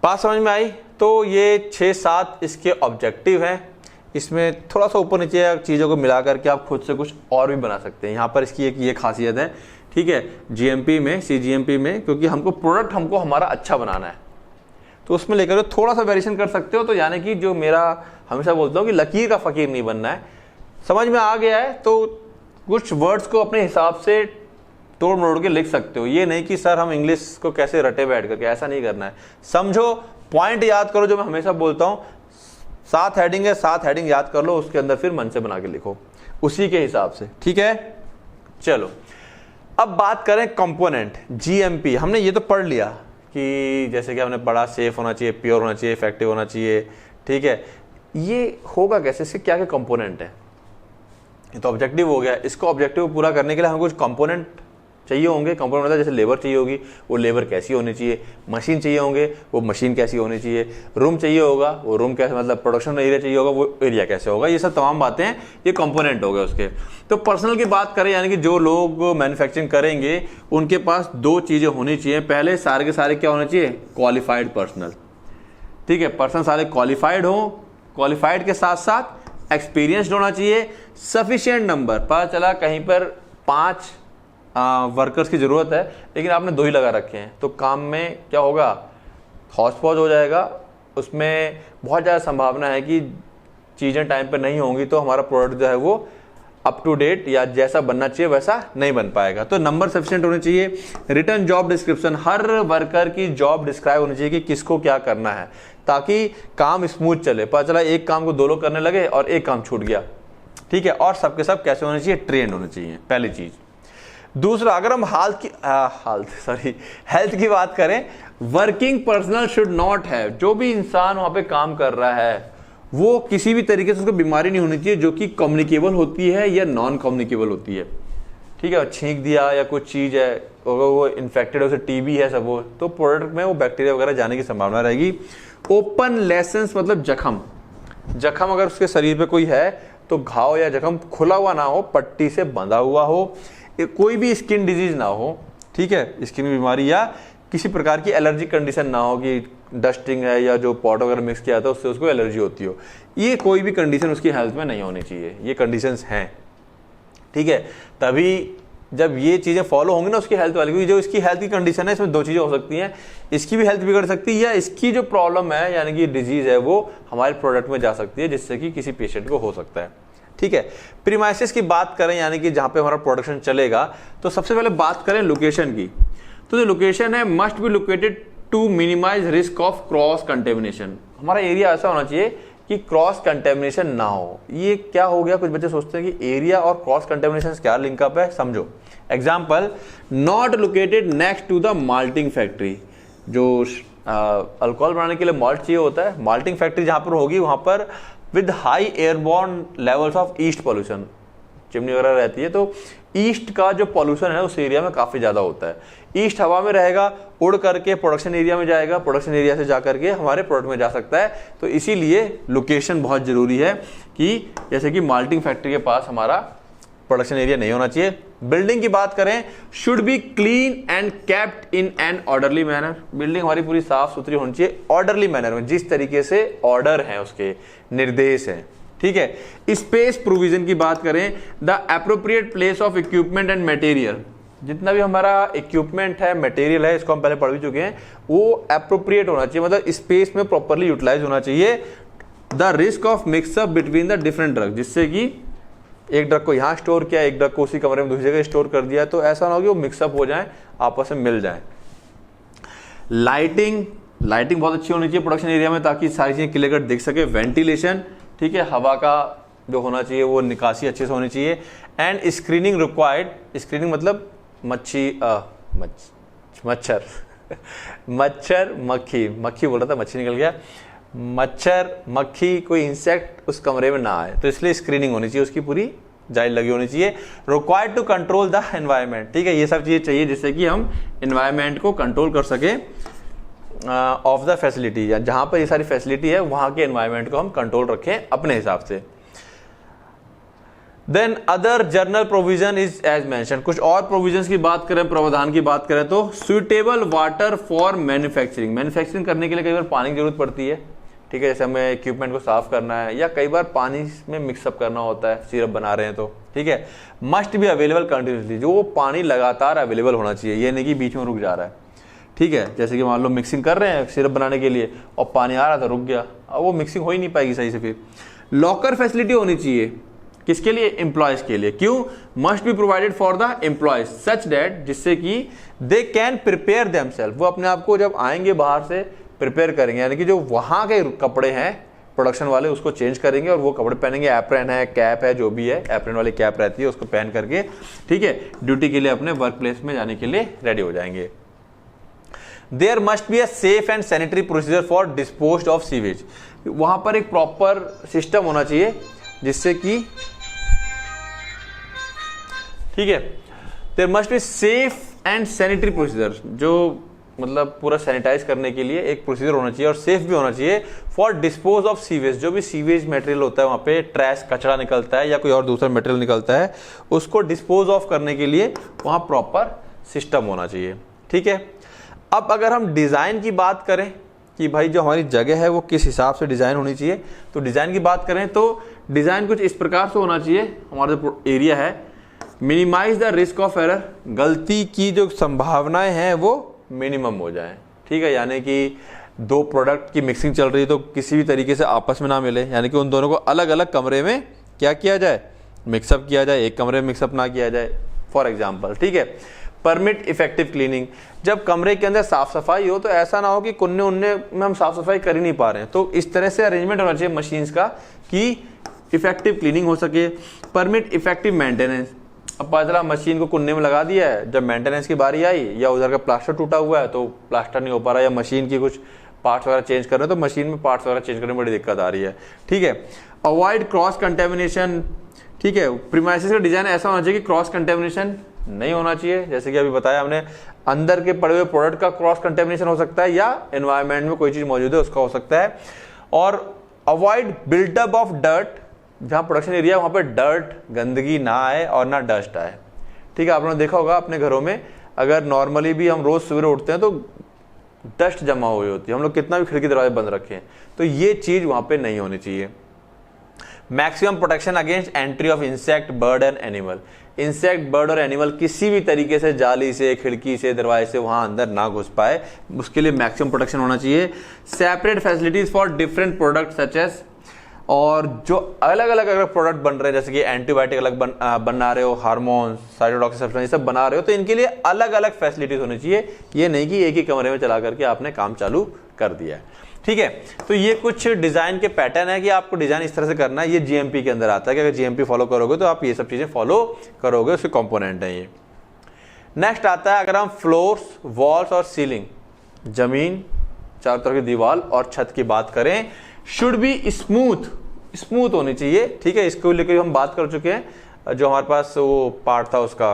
बात समझ में आई? तो ये 6-7 इसके ऑब्जेक्टिव हैं। इसमें थोड़ा सा ऊपर नीचे चीज़ों को मिला करके आप खुद से कुछ और भी बना सकते हैं। यहाँ पर इसकी एक ये खासियत है, ठीक है, जीएमपी में, सीजीएमपी में, क्योंकि हमको प्रोडक्ट हमको हमारा अच्छा बनाना है, तो उसमें लेकर थोड़ा सा वेरिएशन कर सकते हो। तो यानी कि जो मेरा हमेशा बोलता हूँ कि लकीर का फ़कीर नहीं बनना है। समझ में आ गया है तो कुछ वर्ड्स को अपने हिसाब से तोड़ मरोड़ के लिख सकते हो। ये नहीं कि सर हम इंग्लिश को कैसे रटे बैठ करके, ऐसा नहीं करना है। समझो, पॉइंट याद करो, जो मैं हमेशा बोलता हूँ 7 हेडिंग है, 7 हेडिंग याद कर लो, उसके अंदर फिर मन से बना के लिखो उसी के हिसाब से, ठीक है। चलो अब बात करें कंपोनेंट जीएमपी। हमने ये तो पढ़ लिया कि जैसे कि हमने पढ़ा सेफ होना चाहिए, प्योर होना चाहिए, इफेक्टिव होना चाहिए, ठीक है। ये होगा कैसे, इसके क्या क्या कंपोनेंट है? ये तो ऑब्जेक्टिव हो गया। इसको ऑब्जेक्टिव पूरा करने के लिए हमें कुछ कंपोनेंट चाहिए होंगे। कंपोनेंट मतलब जैसे लेबर चाहिए होगी, वो लेबर कैसी होनी चाहिए, मशीन चाहिए होंगे, वो मशीन कैसी होनी चाहिए, रूम चाहिए होगा, वो रूम कैसे, मतलब प्रोडक्शन एरिया चाहिए होगा, वो एरिया कैसे होगा। ये सब तमाम बातें ये कंपोनेंट हो गए उसके। तो पर्सनल की बात करें, यानी कि जो लोग मैन्युफैक्चरिंग करेंगे उनके पास 2 चीज़ें होनी चाहिए। पहले सारे के सारे क्या होने चाहिए? क्वालिफाइड पर्सनल, ठीक है। पर्सन सारे क्वालिफाइड हो, क्वालिफाइड के साथ साथ एक्सपीरियंस्ड होना चाहिए। सफिशिएंट नंबर, पता चला कहीं पर 5 वर्कर्स की ज़रूरत है लेकिन आपने 2 ही लगा रखे हैं, तो काम में क्या होगा? हौच पौच हो जाएगा। उसमें बहुत ज़्यादा संभावना है कि चीज़ें टाइम पर नहीं होंगी, तो हमारा प्रोडक्ट जो है वो अप टू डेट या जैसा बनना चाहिए वैसा नहीं बन पाएगा। तो नंबर सफिशिएंट होने चाहिए। रिटन जॉब डिस्क्रिप्शन, हर वर्कर की जॉब डिस्क्राइब होनी चाहिए कि किसको क्या करना है, ताकि काम स्मूथ चले। पता चला एक काम को 2 लोग करने लगे और एक काम छूट गया, ठीक है। और सबके सब कैसे होने चाहिए? ट्रेंड होने चाहिए, पहली चीज़। दूसरा, अगर हम हेल्थ की बात करें, working personal should not have, जो भी इंसान वहां पे काम कर रहा है वो किसी भी तरीके से उसको बीमारी नहीं होनी चाहिए जो कि कम्युनिकेबल होती है या नॉन कम्युनिकेबल होती है, ठीक है। छींक दिया या कुछ चीज़ है, अगर वो इन्फेक्टेड है, उसे टीबी है सब, वो तो प्रोडक्ट में वो बैक्टीरिया वगैरह जाने की संभावना रहेगी। ओपन लेसेंस मतलब जख्म अगर उसके शरीर पे कोई है तो घाव या जख्म खुला हुआ ना हो, पट्टी से बंधा हुआ हो, कोई भी स्किन डिजीज ना हो, ठीक है, स्किन बीमारी या किसी प्रकार की एलर्जी कंडीशन ना हो कि डस्टिंग है या जो पॉट वगैरह मिक्स किया था उससे उसको एलर्जी होती हो। ये कोई भी कंडीशन उसकी हेल्थ में नहीं होनी चाहिए। ये कंडीशंस हैं, ठीक है। तभी जब ये चीज़ें फॉलो होंगी ना उसकी हेल्थ वाली, क्योंकि जो इसकी हेल्थ की कंडीशन है इसमें 2 चीज़ें हो सकती हैं, इसकी भी हेल्थ बिगड़ सकती है या इसकी जो प्रॉब्लम है यानी कि डिजीज़ है वो हमारे प्रोडक्ट में जा सकती है, जिससे कि किसी पेशेंट को हो सकता है, ठीक है। प्रीमाइसेस की बात करें यानी कि जहाँ पे हमारा प्रोडक्शन चलेगा, तो सबसे पहले बात करें लोकेशन की। तो जो लोकेशन है must be located to minimise risk of cross contamination. हमारा एरिया ऐसा होना चाहिए कि क्रॉस कंटेमिनेशन ना हो। ये क्या हो गया, कुछ बच्चे सोचते हैं कि एरिया और क्रॉस कंटेमिनेशन क्या लिंकअप है, समझो। Example, not located next to the malting factory. जो अल्कोहल बनाने के लिए माल्ट चाहिए होता है, माल्टिंग फैक्ट्री जहां पर होगी वहां पर with high airborne levels of east pollution, chimney वगैरह रहती है, तो ईस्ट का जो पॉल्यूशन है उस एरिया में काफ़ी ज़्यादा होता है। ईस्ट हवा में रहेगा, उड़ करके प्रोडक्शन एरिया में जाएगा, प्रोडक्शन एरिया से जा करके हमारे प्रोडक्ट में जा सकता है। तो इसीलिए लोकेशन बहुत ज़रूरी है कि जैसे कि माल्टिंग फैक्ट्री के पास हमारा प्रोडक्शन एरिया नहीं होना चाहिए। बिल्डिंग की बात करें, should be clean and kept in an orderly manner. Building हमारी पूरी साफ सुथरी होनी चाहिए ऑर्डरली मैनर में, जिस तरीके से ऑर्डर है उसके निर्देश हैं, ठीक है। स्पेस प्रोविजन की बात करें, the appropriate place of equipment and material. जितना भी हमारा इक्विपमेंट है, मटेरियल है, इसको हम पहले पढ़ भी चुके हैं, वो एप्रोप्रिएट होना चाहिए, मतलब स्पेस में प्रॉपरली यूटिलाइज होना चाहिए। The risk of mix up between the different drug, जिससे कि एक ड्रग को यहाँ स्टोर किया, एक ड्रग को उसी कमरे में दूसरी जगह स्टोर कर दिया, तो ऐसा ना हो कि वो मिक्सअप हो जाए, आपस में मिल जाए। लाइटिंग बहुत अच्छी होनी चाहिए प्रोडक्शन एरिया में, ताकि सारी चीजें क्लियर कट दिख सके। वेंटिलेशन, ठीक है, हवा का जो होना चाहिए वो निकासी अच्छे से होनी चाहिए। And screening required. स्क्रीनिंग मतलब मक्खी बोल रहा था, मच्छी निकल गया, मच्छर मक्खी कोई इंसेक्ट उस कमरे में ना आए, तो इसलिए स्क्रीनिंग होनी चाहिए, उसकी पूरी जाइल लगी होनी चाहिए। Required to control the environment, ठीक है, ये सब चीजें चाहिए जिससे कि हम एनवायरनमेंट को कंट्रोल कर सके ऑफ द फैसिलिटी, या जहां पर ये सारी फैसिलिटी है वहां के एनवायरनमेंट को हम कंट्रोल रखें अपने हिसाब से। Then other general provision is as mention, कुछ और प्रोविजंस की बात करें, प्रावधान की बात करें तो suitable water for manufacturing, manufacturing करने के लिए कई बार पानी की जरूरत पड़ती है, ठीक है, जैसे हमें इक्विपमेंट को साफ करना है या कई बार पानी में मिक्सअप करना होता है, सिरप बना रहे हैं तो, ठीक है, मस्ट बी अवेलेबल कंटिन्यूसली, जो वो पानी लगातार अवेलेबल होना चाहिए, ये नहीं कि बीच में रुक जा रहा है, ठीक है, जैसे कि मान लो मिक्सिंग कर रहे हैं सिरप बनाने के लिए और पानी आ रहा था रुक गया, अब वो मिक्सिंग हो ही नहीं पाएगी सही से। फिर लॉकर फैसिलिटी होनी चाहिए, किसके लिए, एम्प्लॉयज के लिए, क्यों, must be provided for the employees such that, जिससे कि दे कैन प्रिपेयर देमसेल्फ, वो अपने आप को जब आएंगे बाहर से प्रिपेयर करेंगे, यानी कि जो वहां के कपड़े हैं प्रोडक्शन वाले उसको चेंज करेंगे और वो कपड़े पहनेंगे, एप्रन है, कैप है, जो भी है, एप्रन वाली कैप रहती है उसको पहन करके, ठीक है, ड्यूटी के लिए अपने वर्क प्लेस में जाने के लिए रेडी हो जाएंगे। There must be a safe and sanitary procedure for dispose of sewage, वहां पर एक प्रॉपर सिस्टम होना चाहिए जिससे कि, ठीक है, there must be safe and sanitary procedure, जो मतलब पूरा सैनिटाइज करने के लिए एक प्रोसीजर होना चाहिए और सेफ भी होना चाहिए फॉर डिस्पोज ऑफ सीवेज, जो भी सीवेज मटेरियल होता है वहां पे ट्रैश कचरा निकलता है या कोई और दूसरा मटेरियल निकलता है उसको डिस्पोज ऑफ करने के लिए वहां प्रॉपर सिस्टम होना चाहिए, ठीक है। अब अगर हम डिजाइन की बात करें कि भाई जो हमारी जगह है वो किस हिसाब से डिजाइन होनी चाहिए, तो डिजाइन की बात करें तो डिजाइन कुछ इस प्रकार से होना चाहिए, हमारा जो एरिया है minimise the risk of error, गलती की जो संभावनाएं हैं वो मिनिमम हो जाए, ठीक है, यानी कि दो प्रोडक्ट की मिक्सिंग चल रही है तो किसी भी तरीके से आपस में ना मिले, यानी कि उन दोनों को अलग अलग कमरे में क्या किया जाए, मिक्सअप किया जाए, एक कमरे में मिक्सअप ना किया जाए, फॉर एग्जांपल, ठीक है। परमिट इफेक्टिव क्लीनिंग, जब कमरे के अंदर साफ सफाई हो तो ऐसा ना हो कि कुन्ने उन्ने में हम साफ सफाई कर ही नहीं पा रहे हैं, तो इस तरह से अरेंजमेंट होना चाहिए मशीन्स का कि इफेक्टिव क्लीनिंग हो सके। परमिट इफेक्टिव मेंटेनेंस, अब पता चला मशीन को कुन्ने में लगा दिया है, जब मेंटेनेंस की बारी आई या उधर का प्लास्टर टूटा हुआ है तो प्लास्टर नहीं हो पा रहा, या मशीन की कुछ पार्ट्स वगैरह चेंज कर रहे हैं तो मशीन में पार्ट्स वगैरह चेंज करने में बड़ी दिक्कत आ रही है, ठीक है। अवॉइड क्रॉस कंटेमिनेशन, ठीक है, प्रीमाइसेस का डिजाइन ऐसा होना चाहिए कि क्रॉस कंटेमिनेशन नहीं होना चाहिए, जैसे कि अभी बताया हमने, अंदर के पड़े हुए प्रोडक्ट का क्रॉस कंटेमिनेशन हो सकता है या एनवायरमेंट में कोई चीज मौजूद है उसका हो सकता है। और अवॉइड बिल्डअप ऑफ डर्ट, जहां प्रोडक्शन एरिया वहां पे डर्ट गंदगी ना आए और ना डस्ट आए, ठीक है। आपने देखा होगा अपने घरों में अगर नॉर्मली भी हम रोज सवेरे उठते हैं तो डस्ट जमा हुई होती है, हम लोग कितना भी खिड़की दरवाजे बंद रखें, तो ये चीज वहां पे नहीं होनी चाहिए। Maximum protection against entry of insect, bird and animal, insect, bird और एनिमल किसी भी तरीके से जाली से, खिड़की से, दरवाजे से वहां अंदर ना घुस पाए, उसके लिए मैक्सिमम प्रोटेक्शन होना चाहिए। Separate facilities for different product such as, और जो अलग अलग अगर प्रोडक्ट बन रहे हैं जैसे कि एंटीबायोटिक अलग बना रहे हो, हार्मोन, साइटोटॉक्सिक ये सब बना रहे हो, तो इनके लिए अलग अलग फैसिलिटीज होनी चाहिए, ये नहीं कि एक ही कमरे में चला करके आपने काम चालू कर दिया है, ठीक है। तो ये कुछ डिजाइन के पैटर्न है कि आपको डिजाइन इस तरह से करना है, ये जीएमपी के अंदर आता है कि अगर जीएमपी फॉलो करोगे तो आप ये सब चीजें फॉलो करोगे, उसके कंपोनेंट है ये। नेक्स्ट आता है अगर हम फ्लोर्स, वॉल्स और सीलिंग, जमीन, चारों तरफ की दीवार और छत की बात करें, शुड बी स्मूथ होनी चाहिए, ठीक है। इसको लेकर हम बात कर चुके हैं, जो हमारे पास वो पार्ट था उसका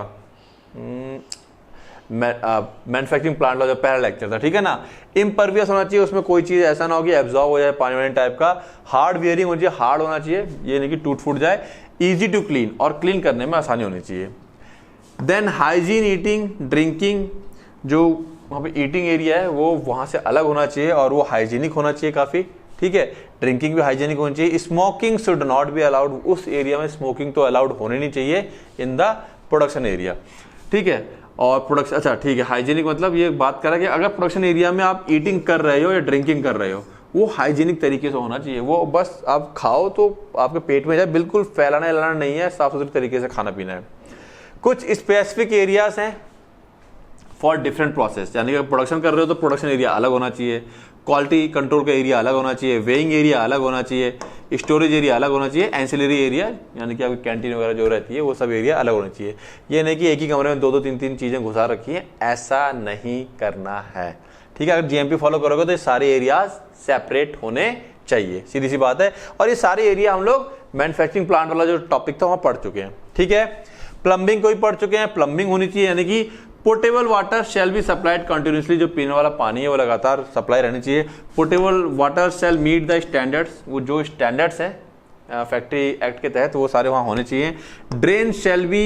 मैन्युफैक्चरिंग प्लांट का जो पहला लेक्चर था, ठीक है ना। इम्परवियस होना चाहिए, उसमें कोई चीज ऐसा ना हो कि एब्जॉर्ब हो जाए, पानी वानी टाइप का। हार्ड वियरिंग होनी चाहिए, हार्ड होना चाहिए, ये नहीं कि टूट फूट जाए। इजी टू क्लीन, और क्लीन करने में आसानी होनी चाहिए। देन हाइजीन, ईटिंग, ड्रिंकिंग, जो वहाँ पे ईटिंग एरिया है वो वहाँ से अलग होना चाहिए और वो हाइजीनिक होना चाहिए काफ़ी, ठीक है। ड्रिंकिंग भी हाइजीनिक होनी चाहिए। Smoking should not be allowed, उस एरिया में स्मोकिंग तो अलाउड होनी नहीं चाहिए इन द प्रोडक्शन एरिया, ठीक है। और प्रोडक्शन, अच्छा ठीक है, हाइजीनिक मतलब ये बात करा कि अगर प्रोडक्शन एरिया में आप ईटिंग कर रहे हो या ड्रिंकिंग कर रहे हो, वो हाइजीनिक तरीके से होना चाहिए, वो बस आप खाओ तो आपके पेट में जाए, बिल्कुल फैलाना नहीं है, साफ सुथरे तरीके से खाना पीना है। कुछ स्पेसिफिक एरियाज हैं फॉर डिफरेंट प्रोसेस, यानी कि प्रोडक्शन कर रहे हो तो प्रोडक्शन एरिया अलग होना चाहिए, क्वालिटी कंट्रोल का एरिया अलग होना चाहिए, वेइंग एरिया अलग होना चाहिए, स्टोरेज एरिया अलग होना चाहिए, एंसिलरी एरिया यानी कि आपकी कैंटीन वगैरह जो रहती है वो सब एरिया अलग होना चाहिए। ये नहीं कि एक ही कमरे में दो तीन चीजें घुसा रखी है, ऐसा नहीं करना है, ठीक है। अगर जीएमपी फॉलो करोगे तो ये सारे एरियाज सेपरेट होने चाहिए, सीधी सी बात है। और ये सारे एरिया हम लोग मैन्युफैक्चरिंग प्लांट वाला जो टॉपिक था वहां पढ़ चुके हैं, ठीक है। प्लम्बिंग को भी पढ़ चुके हैं, प्लम्बिंग होनी चाहिए, यानी कि portable water shall be supplied continuously, जो पीने वाला पानी है वो लगातार सप्लाई रहनी चाहिए। Portable water shall meet the standards, वो जो स्टैंडर्ड्स हैं फैक्ट्री एक्ट के तहत वो सारे वहाँ होने चाहिए। Drain shall be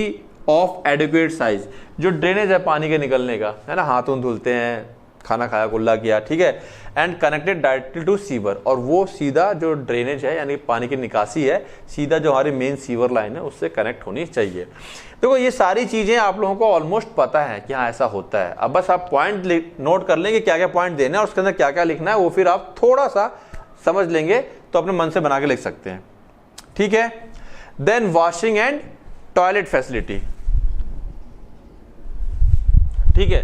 of adequate size, जो ड्रेनेज है पानी के निकलने का, है ना, हाथों धुलते हैं, खाना खाया, कुल्ला किया, ठीक है, and connected directly to sewer, और वो सीधा जो ड्रेनेज है यानी पानी की निकासी है सीधा जो हमारी मेन सीवर लाइन है उससे कनेक्ट होनी चाहिए। देखो ये सारी चीजें आप लोगों को ऑलमोस्ट पता है कि हाँ ऐसा होता है। अब बस आप पॉइंट नोट कर लेंगे क्या क्या पॉइंट देना है और उसके अंदर क्या क्या लिखना है, वो फिर आप थोड़ा सा समझ लेंगे तो अपने मन से बना के लिख सकते हैं, ठीक है। Then washing and toilet facility, ठीक है,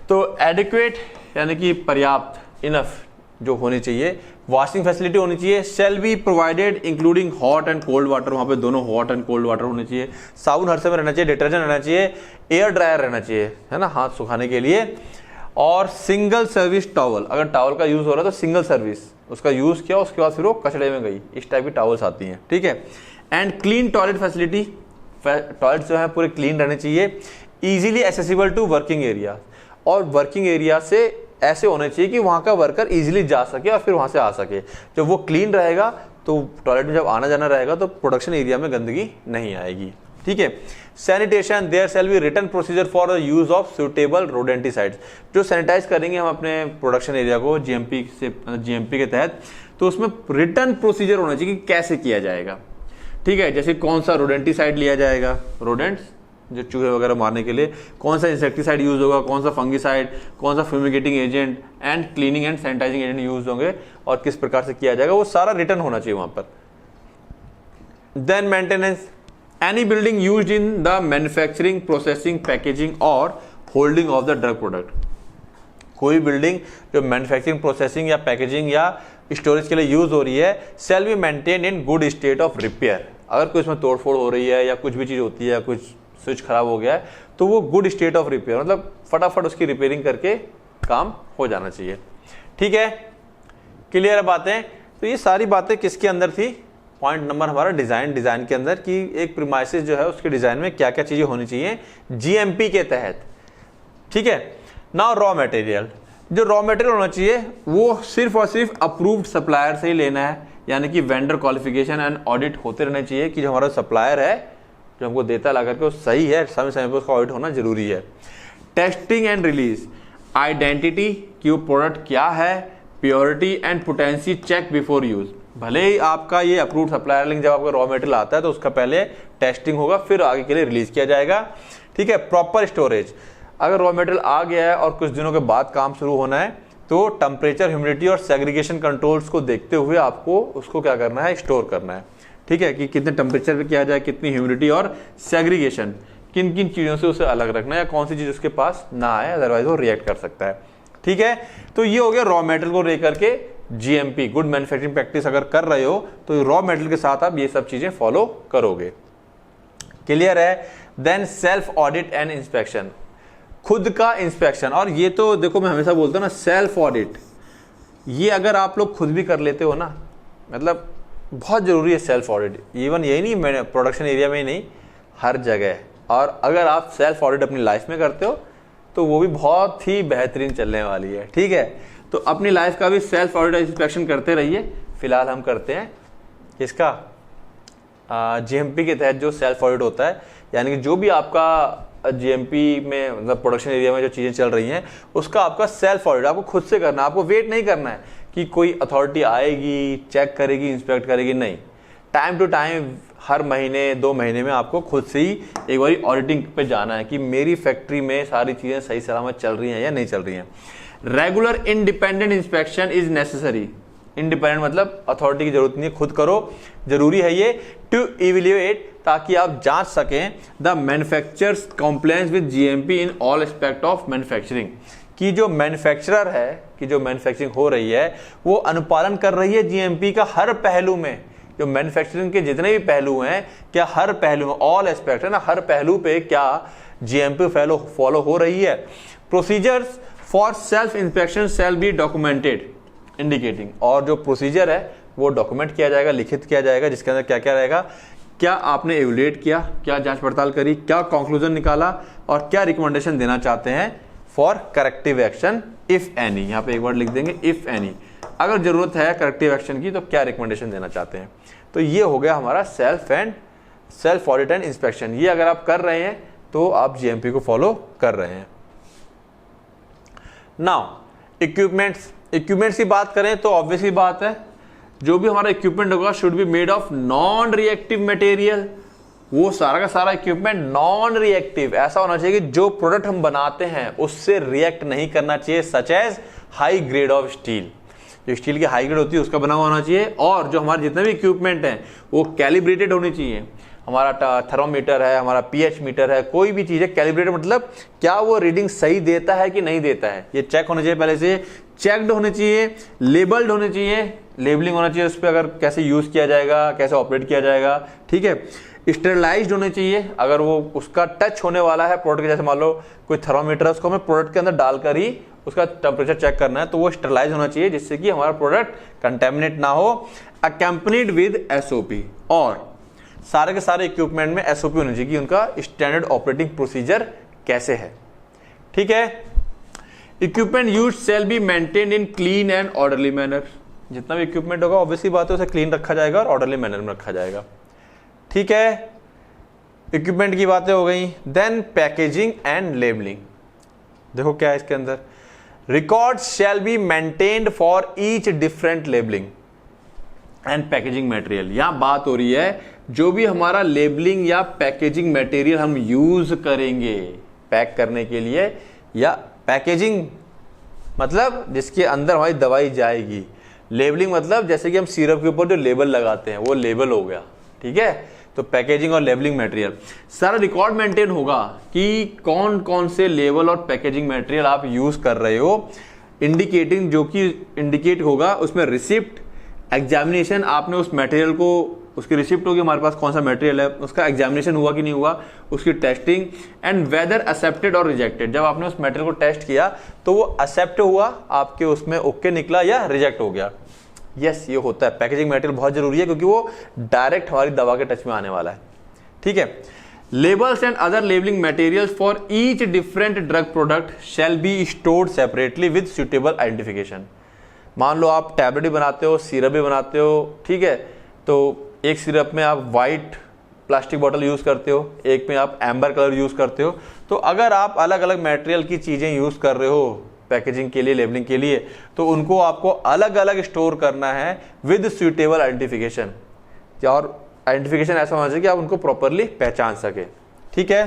तो एडिक्वेट यानी कि पर्याप्त, इनफ जो होनी चाहिए, वॉशिंग फैसिलिटी होनी चाहिए, shall be provided including hot and cold water, वहां पे दोनों हॉट एंड कोल्ड वाटर होने चाहिए, साबुन हर समय रहना चाहिए, डिटर्जेंट रहना चाहिए, एयर ड्रायर रहना चाहिए, है ना, हाथ सुखाने के लिए, और सिंगल सर्विस टॉवल, अगर टॉवल का यूज हो रहा है तो सिंगल सर्विस, उसका यूज किया उसके बाद फिर वो कचड़े में गई, इस टाइप की टॉवल्स आती हैं, ठीक है। And clean toilet facility, toilet जो है पूरे क्लीन रहने चाहिए, easily accessible to working area, और वर्किंग एरिया से ऐसे होने चाहिए कि वहां का वर्कर इजीली जा सके और फिर वहां से आ सके। जब वो क्लीन रहेगा तो टॉयलेट में जब आना जाना रहेगा तो प्रोडक्शन एरिया में गंदगी नहीं आएगी, ठीक है। Sanitation, there shall be written procedure for the use of suitable rodenticides, जो सैनिटाइज करेंगे हम अपने प्रोडक्शन एरिया को जीएमपी के तहत, तो उसमें रिटन प्रोसीजर होना चाहिए कि कैसे किया जाएगा, ठीक है। जैसे कौन सा रोडेंटिसाइड लिया जाएगा, रोडेंट्स जो चूहे वगैरह मारने के लिए, कौन सा इंसेक्टिसाइड यूज होगा, कौन सा फंगिसाइड, कौन सा fumigating agent and cleaning and sanitising agent use होंगे और किस प्रकार से किया जाएगा, वो सारा रिटर्न होना चाहिए वहां पर। Then maintenance, any building used in the manufacturing, processing, packaging और holding of the drug product, कोई बिल्डिंग जो मैन्युफैक्चरिंग, प्रोसेसिंग या पैकेजिंग या स्टोरेज के लिए यूज हो रही है, shall be maintain in good state of repair, अगर कोई इसमें तोड़फोड़ हो रही है या कुछ भी चीज होती है, कुछ स्विच खराब हो गया है तो वो गुड स्टेट ऑफ रिपेयर, मतलब फटाफट उसकी रिपेयरिंग करके काम हो जाना चाहिए, ठीक है। क्लियर है बातें? तो ये सारी बातें किसके अंदर थी, पॉइंट नंबर हमारा डिजाइन के अंदर, कि एक प्रीमाइसिस जो है उसके डिजाइन में क्या क्या चीजें होनी चाहिए जीएमपी के तहत, ठीक है। नाउ रॉ मटेरियल, जो रॉ मटेरियल होना चाहिए वो सिर्फ और सिर्फ अप्रूव्ड सप्लायर से ही लेना है, यानी कि वेंडर क्वालिफिकेशन एंड ऑडिट होते रहने चाहिए कि जो हमारा सप्लायर है जो हमको देता ला करके वो सही है, समय समय पर उसका ऑडिट होना जरूरी है। टेस्टिंग एंड रिलीज, आइडेंटिटी कि वो प्रोडक्ट क्या है, purity and potency check before use, भले ही आपका ये अप्रूव्ड सप्लायर, लेकिन जब आपका रॉ मटेरियल आता है तो उसका पहले टेस्टिंग होगा फिर आगे के लिए रिलीज किया जाएगा, ठीक है। प्रॉपर स्टोरेज, अगर रॉ मटेरियल आ गया है और कुछ दिनों के बाद काम शुरू होना है तो टेम्परेचर, ह्यूमिडिटी और सेग्रीगेशन कंट्रोल्स को देखते हुए आपको उसको क्या करना है, स्टोर करना है, ठीक है, कि कितने टेम्परेचर पे किया जाए, कितनी ह्यूमिडिटी और सेग्रीगेशन, किन किन चीजों से उसे अलग रखना है या कौन सी चीज उसके पास ना आए, अदरवाइज वो रिएक्ट कर सकता है, ठीक है। तो ये हो गया रॉ मटेरियल को लेकर के जीएमपी, गुड मैन्युफैक्चरिंग प्रैक्टिस अगर कर रहे हो तो रॉ मटेरियल के साथ आप ये सब चीजें फॉलो करोगे, क्लियर है। Then self audit and inspection, खुद का इंस्पेक्शन, और ये तो देखो मैं हमेशा बोलता हूँ ना, सेल्फ ऑडिट ये अगर आप लोग खुद भी कर लेते हो ना, मतलब बहुत जरूरी है सेल्फ ऑडिट, इवन यही नहीं मैंने प्रोडक्शन एरिया में ही नहीं, हर जगह, और अगर आप सेल्फ ऑडिट अपनी लाइफ में करते हो तो वो भी बहुत ही बेहतरीन चलने वाली है, ठीक है। तो अपनी लाइफ का भी सेल्फ ऑडिट इंस्पेक्शन करते रहिए। फिलहाल हम करते हैं किसका, जीएमपी के तहत जो सेल्फ ऑडिट होता है, यानी कि जो भी आपका जीएमपी में मतलब प्रोडक्शन एरिया में जो चीजें चल रही हैं उसका आपका सेल्फ ऑडिट आपको खुद से करना है, आपको वेट नहीं करना है कि कोई अथॉरिटी आएगी, चेक करेगी, इंस्पेक्ट करेगी, नहीं, टाइम टू टाइम हर महीने 2 महीने में आपको खुद से ही एक बार ऑडिटिंग पे जाना है कि मेरी फैक्ट्री में सारी चीजें सही सलामत चल रही हैं या नहीं चल रही हैं। Regular independent inspection is necessary, independent मतलब अथॉरिटी की जरूरत नहीं है, खुद करो, जरूरी है ये, टू इवेल्युएट, ताकि आप जांच सकें the manufacturers compliance with GMP in all aspect of manufacturing, कि जो मैन्युफैक्चरर है, कि जो मैन्युफैक्चरिंग हो रही है वो अनुपालन कर रही है जीएमपी का हर पहलू में, जो मैन्युफैक्चरिंग के जितने भी पहलू हैं, क्या हर पहलू में, ऑल एस्पेक्ट है ना, हर पहलू पे क्या जीएमपी फॉलो हो रही है। Procedures for self inspection shall be documented indicating, और जो प्रोसीजर है वो डॉक्यूमेंट किया जाएगा, लिखित किया जाएगा, जिसके अंदर क्या क्या रहेगा, क्या आपने एवेल्युएट किया, क्या जांच पड़ताल करी, क्या कंक्लूजन निकाला और क्या रिकमेंडेशन देना चाहते हैं for corrective action if any, यहाँ पे एक वर्ड लिख देंगे इफ एनी, अगर जरूरत है करेक्टिव एक्शन की तो क्या रिकमेंडेशन देना चाहते हैं। तो ये हो गया हमारा सेल्फ ऑडिट एंड इंस्पेक्शन। ये अगर आप कर रहे हैं तो आप जीएमपी को फॉलो कर रहे हैं। नाउ इक्विपमेंट्स की बात करें तो ऑब्वियसली बात है, जो भी हमारा इक्विपमेंट होगा should be made of non reactive material. वो सारा का सारा इक्विपमेंट नॉन रिएक्टिव ऐसा होना चाहिए कि जो प्रोडक्ट हम बनाते हैं उससे रिएक्ट नहीं करना चाहिए, such as high grade of steel. जो स्टील की हाई ग्रेड होती है उसका बना हुआ होना चाहिए। और जो हमारे जितने भी इक्विपमेंट हैं वो कैलिब्रेटेड होनी चाहिए। हमारा थर्मोमीटर है, हमारा पीएच मीटर है, कोई भी चीज है कैलिब्रेटेड मतलब क्या वो रीडिंग सही देता है कि नहीं देता है, ये चेक होना चाहिए, पहले से चेक्ड होने चाहिए, लेबल्ड होने चाहिए, लेबलिंग होना चाहिए उस पर, अगर कैसे यूज किया जाएगा, कैसे ऑपरेट किया जाएगा, ठीक है। स्टेरलाइज्ड होने चाहिए, अगर वो उसका टच होने वाला है प्रोडक्ट के, जैसे मान लो कोई थर्मोमीटर है उसको हमें प्रोडक्ट के अंदर डालकर ही उसका टेम्परेचर चेक करना है, तो वो स्टेरलाइज होना चाहिए जिससे कि हमारा प्रोडक्ट कंटेमिनेट ना हो। अकम्पनीड विद एसओपी, और सारे के सारे इक्विपमेंट में एसओपी होनी चाहिए कि उनका स्टैंडर्ड ऑपरेटिंग प्रोसीजर कैसे है, ठीक है। Equipment used shall be maintained in clean and orderly manner. जितना भी इक्विपमेंट होगा ऑब्वियसली बात है उसे क्लीन रखा जाएगा और ऑर्डरली मैनर में रखा जाएगा, ठीक है। इक्विपमेंट की बातें हो गई। देन पैकेजिंग एंड लेबलिंग, देखो क्या है इसके अंदर, records shall be maintained for each different labelling and packaging material. यहां बात हो रही है जो भी हमारा लेबलिंग या पैकेजिंग मटेरियल हम यूज करेंगे पैक करने के लिए, या पैकेजिंग मतलब जिसके अंदर हमारी दवाई जाएगी, लेबलिंग मतलब जैसे कि हम सिरप के ऊपर जो लेबल लगाते हैं वो लेबल हो गया, ठीक है। तो पैकेजिंग और लेबलिंग मटेरियल सारा रिकॉर्ड मेंटेन होगा कि कौन कौन से लेबल और पैकेजिंग मटेरियल आप यूज कर रहे हो, इंडिकेटिंग, जो कि इंडिकेट होगा उसमें रिसिप्ट, एग्जामिनेशन, आपने उस मटेरियल को, उसकी रिसिप्ट होगी हमारे पास कौन सा मटेरियल है, उसका एग्जामिनेशन हुआ कि नहीं हुआ, उसकी टेस्टिंग, एंड वेदर एक्सेप्टेड और रिजेक्टेड। जब आपने उस मटेरियल को टेस्ट किया तो वो एक्सेप्ट हुआ, आपके उसमें ओके निकला या रिजेक्ट हो गया। यस, ये होता है। पैकेजिंग मटेरियल बहुत जरूरी है क्योंकि वो डायरेक्ट हमारी दवा के टच में आने वाला है, ठीक है। Labels and other labelling materials for each different drug product shall be stored separately with suitable identification. मान लो आप टैबलेट भी बनाते हो, सिरप भी बनाते हो, ठीक है, तो एक सिरप में आप वाइट प्लास्टिक बोतल यूज करते हो, एक में आप एम्बर कलर यूज करते हो। तो अगर आप अलग अलग मटेरियल की चीजें यूज कर रहे हो पैकेजिंग के लिए, लेबलिंग के लिए, तो उनको आपको अलग अलग स्टोर करना है विद सुटेबल आइडेंटिफिकेशन, और आइडेंटिफिकेशन ऐसा होना चाहिए कि आप उनको प्रॉपरली पहचान सके, ठीक है।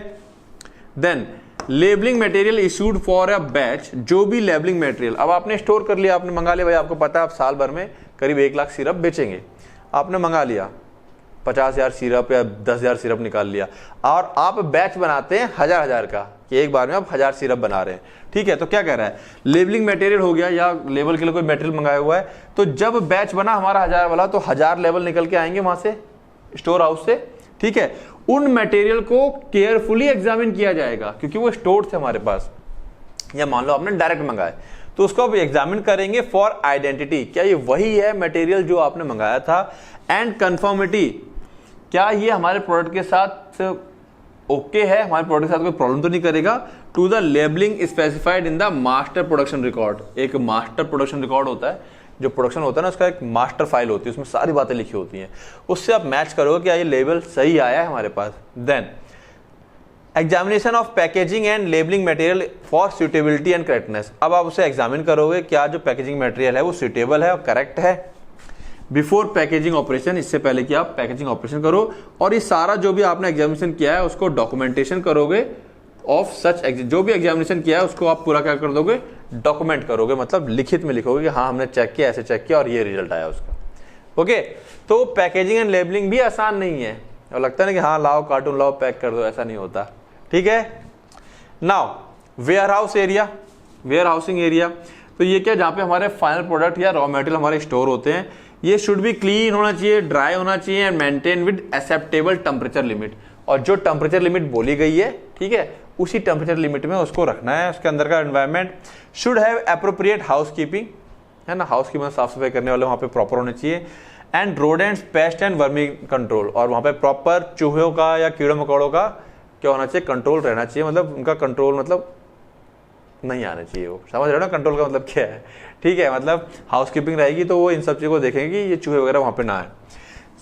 Then labelling material issued for a batch, जो भी लेबलिंग मटेरियल अब आपने स्टोर कर लिया, आपने मंगा लिया, भाई आपको पता है आप साल भर में करीब 1 लाख सिरप बेचेंगे, आपने मंगा लिया 50,000 सिरप या 10,000 सिरप निकाल लिया, और आप बैच बनाते हैं 1000 का, कि एक बार में आप 1000 सिरप बना रहे हैं, ठीक है। तो क्या कह रहा है, लेबलिंग मटेरियल हो गया या लेबल के लिए कोई मटेरियल मंगाया हुआ है, तो जब बैच बना हमारा 1000 वाला तो 1000 लेबल निकल के आएंगे वहां से स्टोर हाउस से, ठीक है। उन मटेरियल को केयरफुली एग्जामिन किया जाएगा क्योंकि वो स्टोर्ड थे हमारे पास, या मान लो आपने डायरेक्ट मंगाए तो उसको आप एग्जामिन करेंगे फॉर आइडेंटिटी, क्या ये वही है मटेरियल जो आपने मंगाया था, एंड कंफर्मिटी, क्या ये हमारे प्रोडक्ट के साथ ओके है, हमारे प्रोडक्ट के साथ कोई प्रॉब्लम तो नहीं करेगा, to the labelling specified in the master production record. एक मास्टर प्रोडक्शन रिकॉर्ड होता है, जो प्रोडक्शन होता है ना उसका एक मास्टर फाइल होती है, उसमें सारी बातें लिखी होती हैं, उससे आप मैच करोगे क्या ये लेबल सही आया है हमारे पास। Then examination of packaging and labelling material for suitability and correctness, अब आप उसे एग्जामिन करोगे क्या जो पैकेजिंग मटेरियल है वो सुटेबल है और करेक्ट है बिफोर पैकेजिंग ऑपरेशन, इससे पहले कि आप पैकेजिंग ऑपरेशन करो, और ये सारा जो भी आपने एग्जामिनेशन किया है उसको डॉक्यूमेंटेशन करोगे ऑफ सच, जो भी एग्जामिनेशन किया है उसको आप पूरा क्या कर दोगे, डॉक्यूमेंट करोगे, मतलब लिखित में लिखोगे कि हाँ हमने चेक किया, ऐसे चेक किया और ये रिजल्ट आया उसका, ओके। तो पैकेजिंग एंड लेबलिंग भी आसान नहीं है, और लगता है ना कि हाँ लाओ कार्टून लाओ पैक कर दो, ऐसा नहीं होता, ठीक है। Now warehouse area, warehousing area, तो ये क्या, जहाँ पे हमारे फाइनल प्रोडक्ट या रॉ मटेरियल हमारे स्टोर होते हैं, ये शुड बी क्लीन होना चाहिए, ड्राई होना चाहिए, and maintain with acceptable temperature limit, और जो टेम्परेचर लिमिट बोली गई है, ठीक है, उसी टेम्परेचर लिमिट में उसको रखना है। उसके अंदर का environment should have appropriate housekeeping, है ना, हाउसकीपिंग साफ सफाई करने वाले वहाँ पे प्रॉपर होने चाहिए, and rodents, paste and vermi control, और वहाँ पे प्रॉपर चूहों का या कीड़ों मकोड़ों का क्या होना चाहिए, कंट्रोल रहना चाहिए, मतलब उनका कंट्रोल, मतलब नहीं आना चाहिए। वो समझ रहे हो ना कंट्रोल का मतलब क्या है, ठीक है। मतलब हाउसकीपिंग रहेगी तो वो इन सब चीज़ों को देखेंगे कि ये चूहे वगैरह वहाँ पे ना है।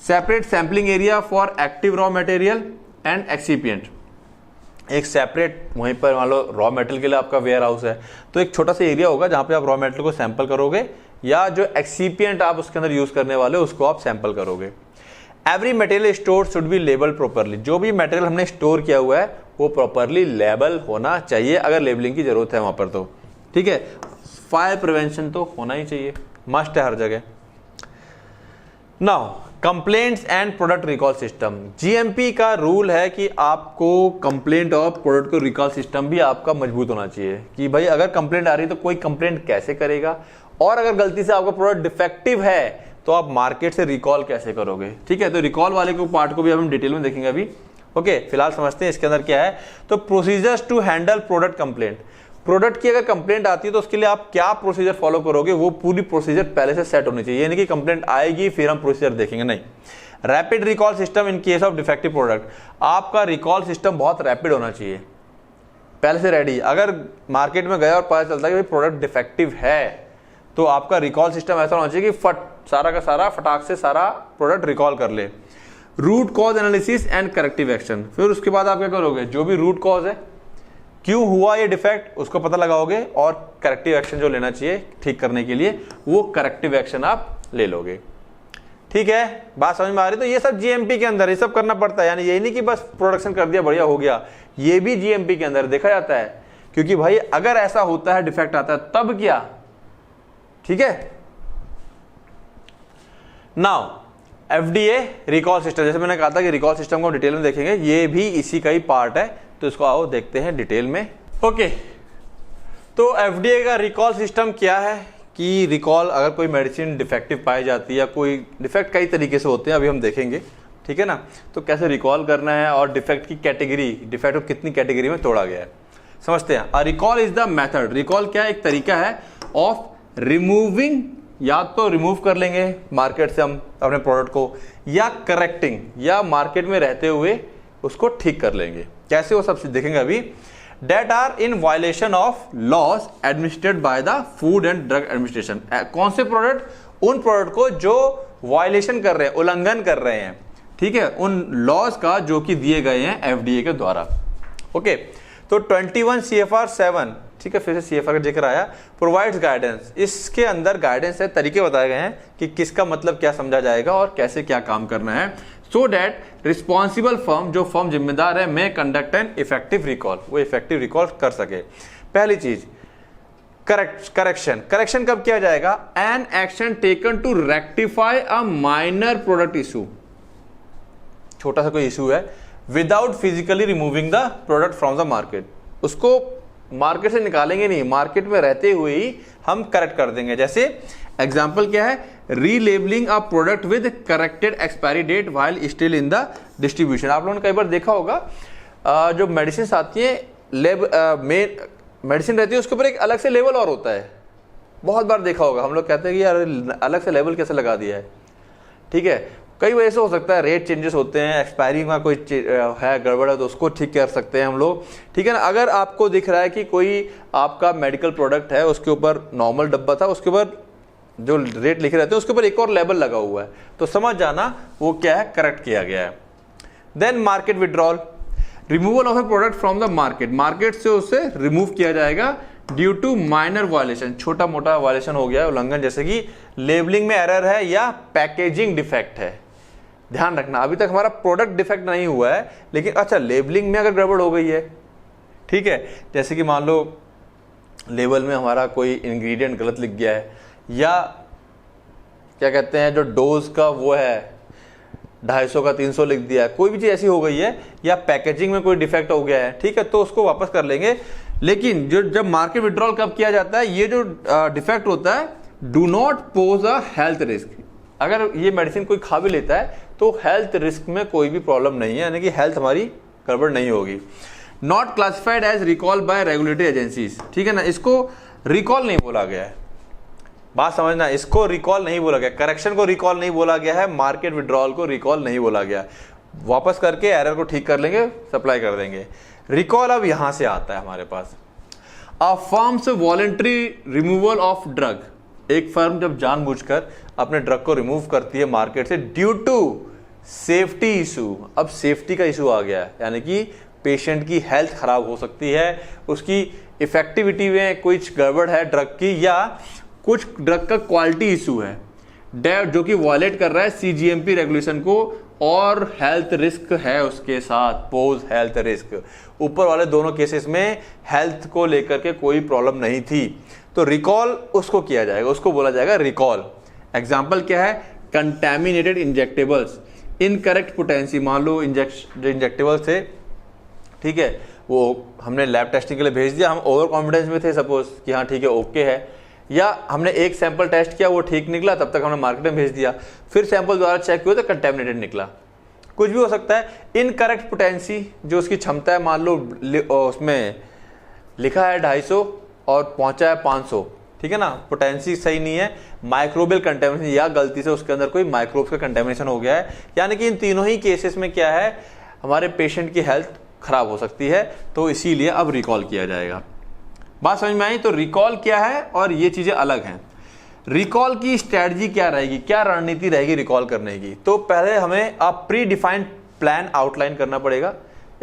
Separate sampling area for active raw material and excipient, एक सेपरेट वहीं पर मान लो रॉ मेटेरियल के लिए आपका वेयर हाउस है तो एक छोटा सा एरिया होगा जहाँ पे आप रॉ मेटेरियल को सैंपल करोगे या जो एक्सीपिएंट आप उसके अंदर यूज करने वाले हो उसको आप सैंपल करोगे। Every material store should be label properly, जो भी मटेरियल हमने स्टोर किया हुआ है वो प्रॉपरली लेबल होना चाहिए अगर लेबलिंग की जरूरत है वहां पर तो, ठीक है। फायर प्रिवेंशन तो होना ही चाहिए, मस्ट है हर जगह। Now complaints and product recall system, GMP का रूल है कि आपको कंप्लेंट और प्रोडक्ट को रिकॉल सिस्टम भी आपका मजबूत होना चाहिए कि भाई अगर कंप्लेंट आ रही है तो कोई कंप्लेंट कैसे करेगा, और अगर गलती से आपका प्रोडक्ट डिफेक्टिव है तो आप मार्केट से रिकॉल कैसे करोगे, ठीक है। तो रिकॉल वाले को पार्ट को भी हम डिटेल में देखेंगे अभी, ओके। फिलहाल समझते हैं इसके अंदर क्या है। तो procedures to handle product complaint, product की अगर कंप्लेंट आती है तो उसके लिए आप क्या प्रोसीजर फॉलो करोगे, वो पूरी प्रोसीजर पहले से सेट होनी चाहिए, यानी कि कंप्लेंट आएगी फिर हम प्रोसीजर देखेंगे, नहीं। Rapid recall system in case of defective product, आपका रिकॉल सिस्टम बहुत रैपिड होना चाहिए, पहले से रेडी। अगर मार्केट में गया और पता चलता है कि भाई प्रोडक्ट डिफेक्टिव है तो आपका रिकॉल सिस्टम ऐसा होना चाहिए कि सारा का सारा फटाक से सारा प्रोडक्ट रिकॉल कर ले। Root cause analysis and corrective action, फिर उसके बाद आप क्या करोगे, जो भी रूट कॉज है क्यों हुआ ये डिफेक्ट उसको पता लगाओगे और करेक्टिव एक्शन जो लेना चाहिए ठीक करने के लिए वो करेक्टिव एक्शन आप ले लोगे, ठीक है। बात समझ में आ रही। तो ये सब जीएमपी के अंदर ये सब करना पड़ता है, यानी यही नहीं कि बस प्रोडक्शन कर दिया बढ़िया हो गया, ये भी जीएमपी के अंदर देखा जाता है। क्योंकि भाई अगर ऐसा होता है डिफेक्ट आता है तब क्या, ठीक है। नाउ एफडीए रिकॉल सिस्टम, जैसे मैंने कहा था कि रिकॉल सिस्टम को डिटेल में देखेंगे, ये भी इसी का ही पार्ट है, तो इसको आओ देखते हैं डिटेल में, ओके। तो एफडीए का रिकॉल सिस्टम क्या है कि रिकॉल अगर कोई मेडिसिन डिफेक्टिव पाई जाती है या कोई डिफेक्ट कई तरीके से होते हैं, अभी हम देखेंगे, ठीक है ना। तो कैसे रिकॉल करना है और डिफेक्ट की कैटेगरी, डिफेक्ट को कितनी कैटेगरी में तोड़ा गया है समझते हैं। Recall is the method, recall क्या एक तरीका है ऑफ रिमूविंग, या तो रिमूव कर लेंगे मार्केट से हम अपने प्रोडक्ट को, या करेक्टिंग, या मार्केट में रहते हुए उसको ठीक कर लेंगे। कैसे वो सब देखेंगे अभी। That are in violation of laws administered by the Food and Drug Administration, कौन से प्रोडक्ट, उन प्रोडक्ट को जो वायलेशन कर रहे हैं, उल्लंघन कर रहे हैं, ठीक है, उन लॉज का जो कि दिए गए हैं एफडीए के द्वारा, ओके। तो 21 CFR 7, ठीक है, फिर से CFR का जिक्र आया, प्रोवाइड्स गाइडेंस, इसके अंदर गाइडेंस है, तरीके बताए गए हैं कि किसका मतलब क्या समझा जाएगा और कैसे क्या काम करना है, सो दैट रिस्पॉन्सिबल फर्म, जो फर्म जिम्मेदार है, may conduct an effective recall, वो इफेक्टिव रिकॉल कर सके। पहली चीज करेक्शन कब किया जाएगा, an action taken to rectify a minor product issue, छोटा सा कोई इशू है, without physically removing the product from the market, उसको मार्केट से निकालेंगे नहीं, मार्केट में रहते हुए ही हम करेक्ट कर देंगे। जैसे एग्जांपल क्या है, relabelling a product with corrected expiry date while still in the distribution. आप लोगों ने कई बार देखा होगा जो मेडिसिन आती है, मेडिसिन रहती है उसके ऊपर एक अलग से लेबल और होता है, बहुत बार देखा होगा, हम लोग कहते हैं कि यार अलग से लेबल कैसे लगा दिया है, ठीक है। कई वजह से हो सकता है, रेट चेंजेस होते हैं, एक्सपायरी में कोई है गड़बड़ है तो उसको ठीक कर सकते हैं हम लोग, ठीक है ना। अगर आपको दिख रहा है कि कोई आपका मेडिकल प्रोडक्ट है, उसके ऊपर नॉर्मल डब्बा था, उसके ऊपर जो रेट लिखे रहते हैं उसके ऊपर एक और लेबल लगा हुआ है, तो समझ जाना वो क्या है, करेक्ट किया गया है। Then market withdrawal, removal of a product from the market, market से उसे रिमूव किया जाएगा ड्यू टू माइनर वायलेशन, छोटा मोटा वायलेशन हो गया है, उल्लंघन, जैसे कि लेबलिंग में एरर है या पैकेजिंग डिफेक्ट है। ध्यान रखना, अभी तक हमारा प्रोडक्ट डिफेक्ट नहीं हुआ है, लेकिन अच्छा लेबलिंग में अगर गड़बड़ हो गई है, ठीक है, जैसे कि मान लो लेबल में हमारा कोई इंग्रेडिएंट गलत लिख गया है, या क्या कहते हैं जो डोज का वो है 250 का 300 लिख दिया है, कोई भी चीज ऐसी हो गई है, या पैकेजिंग में कोई डिफेक्ट हो गया है, ठीक है, तो उसको वापस कर लेंगे। लेकिन जो जब मार्केट विड्रॉल कब किया जाता है, ये जो डिफेक्ट होता है, do not pose a health risk, अगर ये मेडिसिन कोई खा भी लेता है तो हेल्थ रिस्क में कोई भी प्रॉब्लम नहीं है, यानी कि हेल्थ हमारी गड़बड़ नहीं होगी। Not classified as recall by regulatory agencies, ठीक है ना, इसको रिकॉल नहीं बोला गया है, बात समझना, इसको रिकॉल नहीं बोला गया, करेक्शन को रिकॉल नहीं बोला गया है, मार्केट विड्रॉल को रिकॉल नहीं बोला गया, वापस करके एरर को ठीक कर लेंगे, सप्लाई कर देंगे। रिकॉल अब यहां से आता है हमारे पास। A firm's voluntary removal of drug, एक फर्म जब जानबूझकर अपने ड्रग को रिमूव करती है मार्केट से ड्यू टू सेफ्टी इशू। अब सेफ्टी का इशू आ गया है, यानी कि पेशेंट की हेल्थ खराब हो सकती है, उसकी इफेक्टिविटी में कुछ गड़बड़ है ड्रग की, या कुछ ड्रग का क्वालिटी इशू है जो कि वायलेट कर रहा है सीजीएमपी रेगुलेशन को, और हेल्थ रिस्क है उसके साथ, पोज हेल्थ रिस्क। ऊपर वाले दोनों केसेस में हेल्थ को लेकर के कोई प्रॉब्लम नहीं थी, तो रिकॉल उसको किया जाएगा, उसको बोला जाएगा रिकॉल। एग्जाम्पल क्या है? Contaminated injectables, incorrect potency. मान लो जो इंजेक्टेबल्स थे, ठीक है, वो हमने लैब टेस्टिंग के लिए भेज दिया, हम ओवर कॉन्फिडेंस में थे सपोज कि हाँ ठीक है ओके है, या हमने एक सैंपल टेस्ट किया वो ठीक निकला, तब तक हमने मार्केट में भेज दिया, फिर सैंपल द्वारा चेक किया तो कंटेमिनेटेड निकला। कुछ भी हो सकता है। इनकरेक्ट पोटेंसी, जो उसकी क्षमता है, मान लो उसमें लिखा है 250 और पहुंचा है 500, ठीक है ना, पोटेंसी सही नहीं है। माइक्रोबियल कंटेमिनेशन, या गलती से उसके अंदर कोई माइक्रोब्स का कंटेमिनेशन हो गया है, यानी कि इन तीनों ही केसेस में क्या है, हमारे पेशेंट की हेल्थ खराब हो सकती है, तो इसीलिए अब रिकॉल किया जाएगा। बात समझ में आई? तो रिकॉल क्या है और ये चीजें अलग हैं। रिकॉल की स्ट्रेटजी क्या रहेगी, क्या रणनीति रहेगी रिकॉल करने की? तो पहले हमें आप प्री डिफाइंड प्लान आउटलाइन करना पड़ेगा,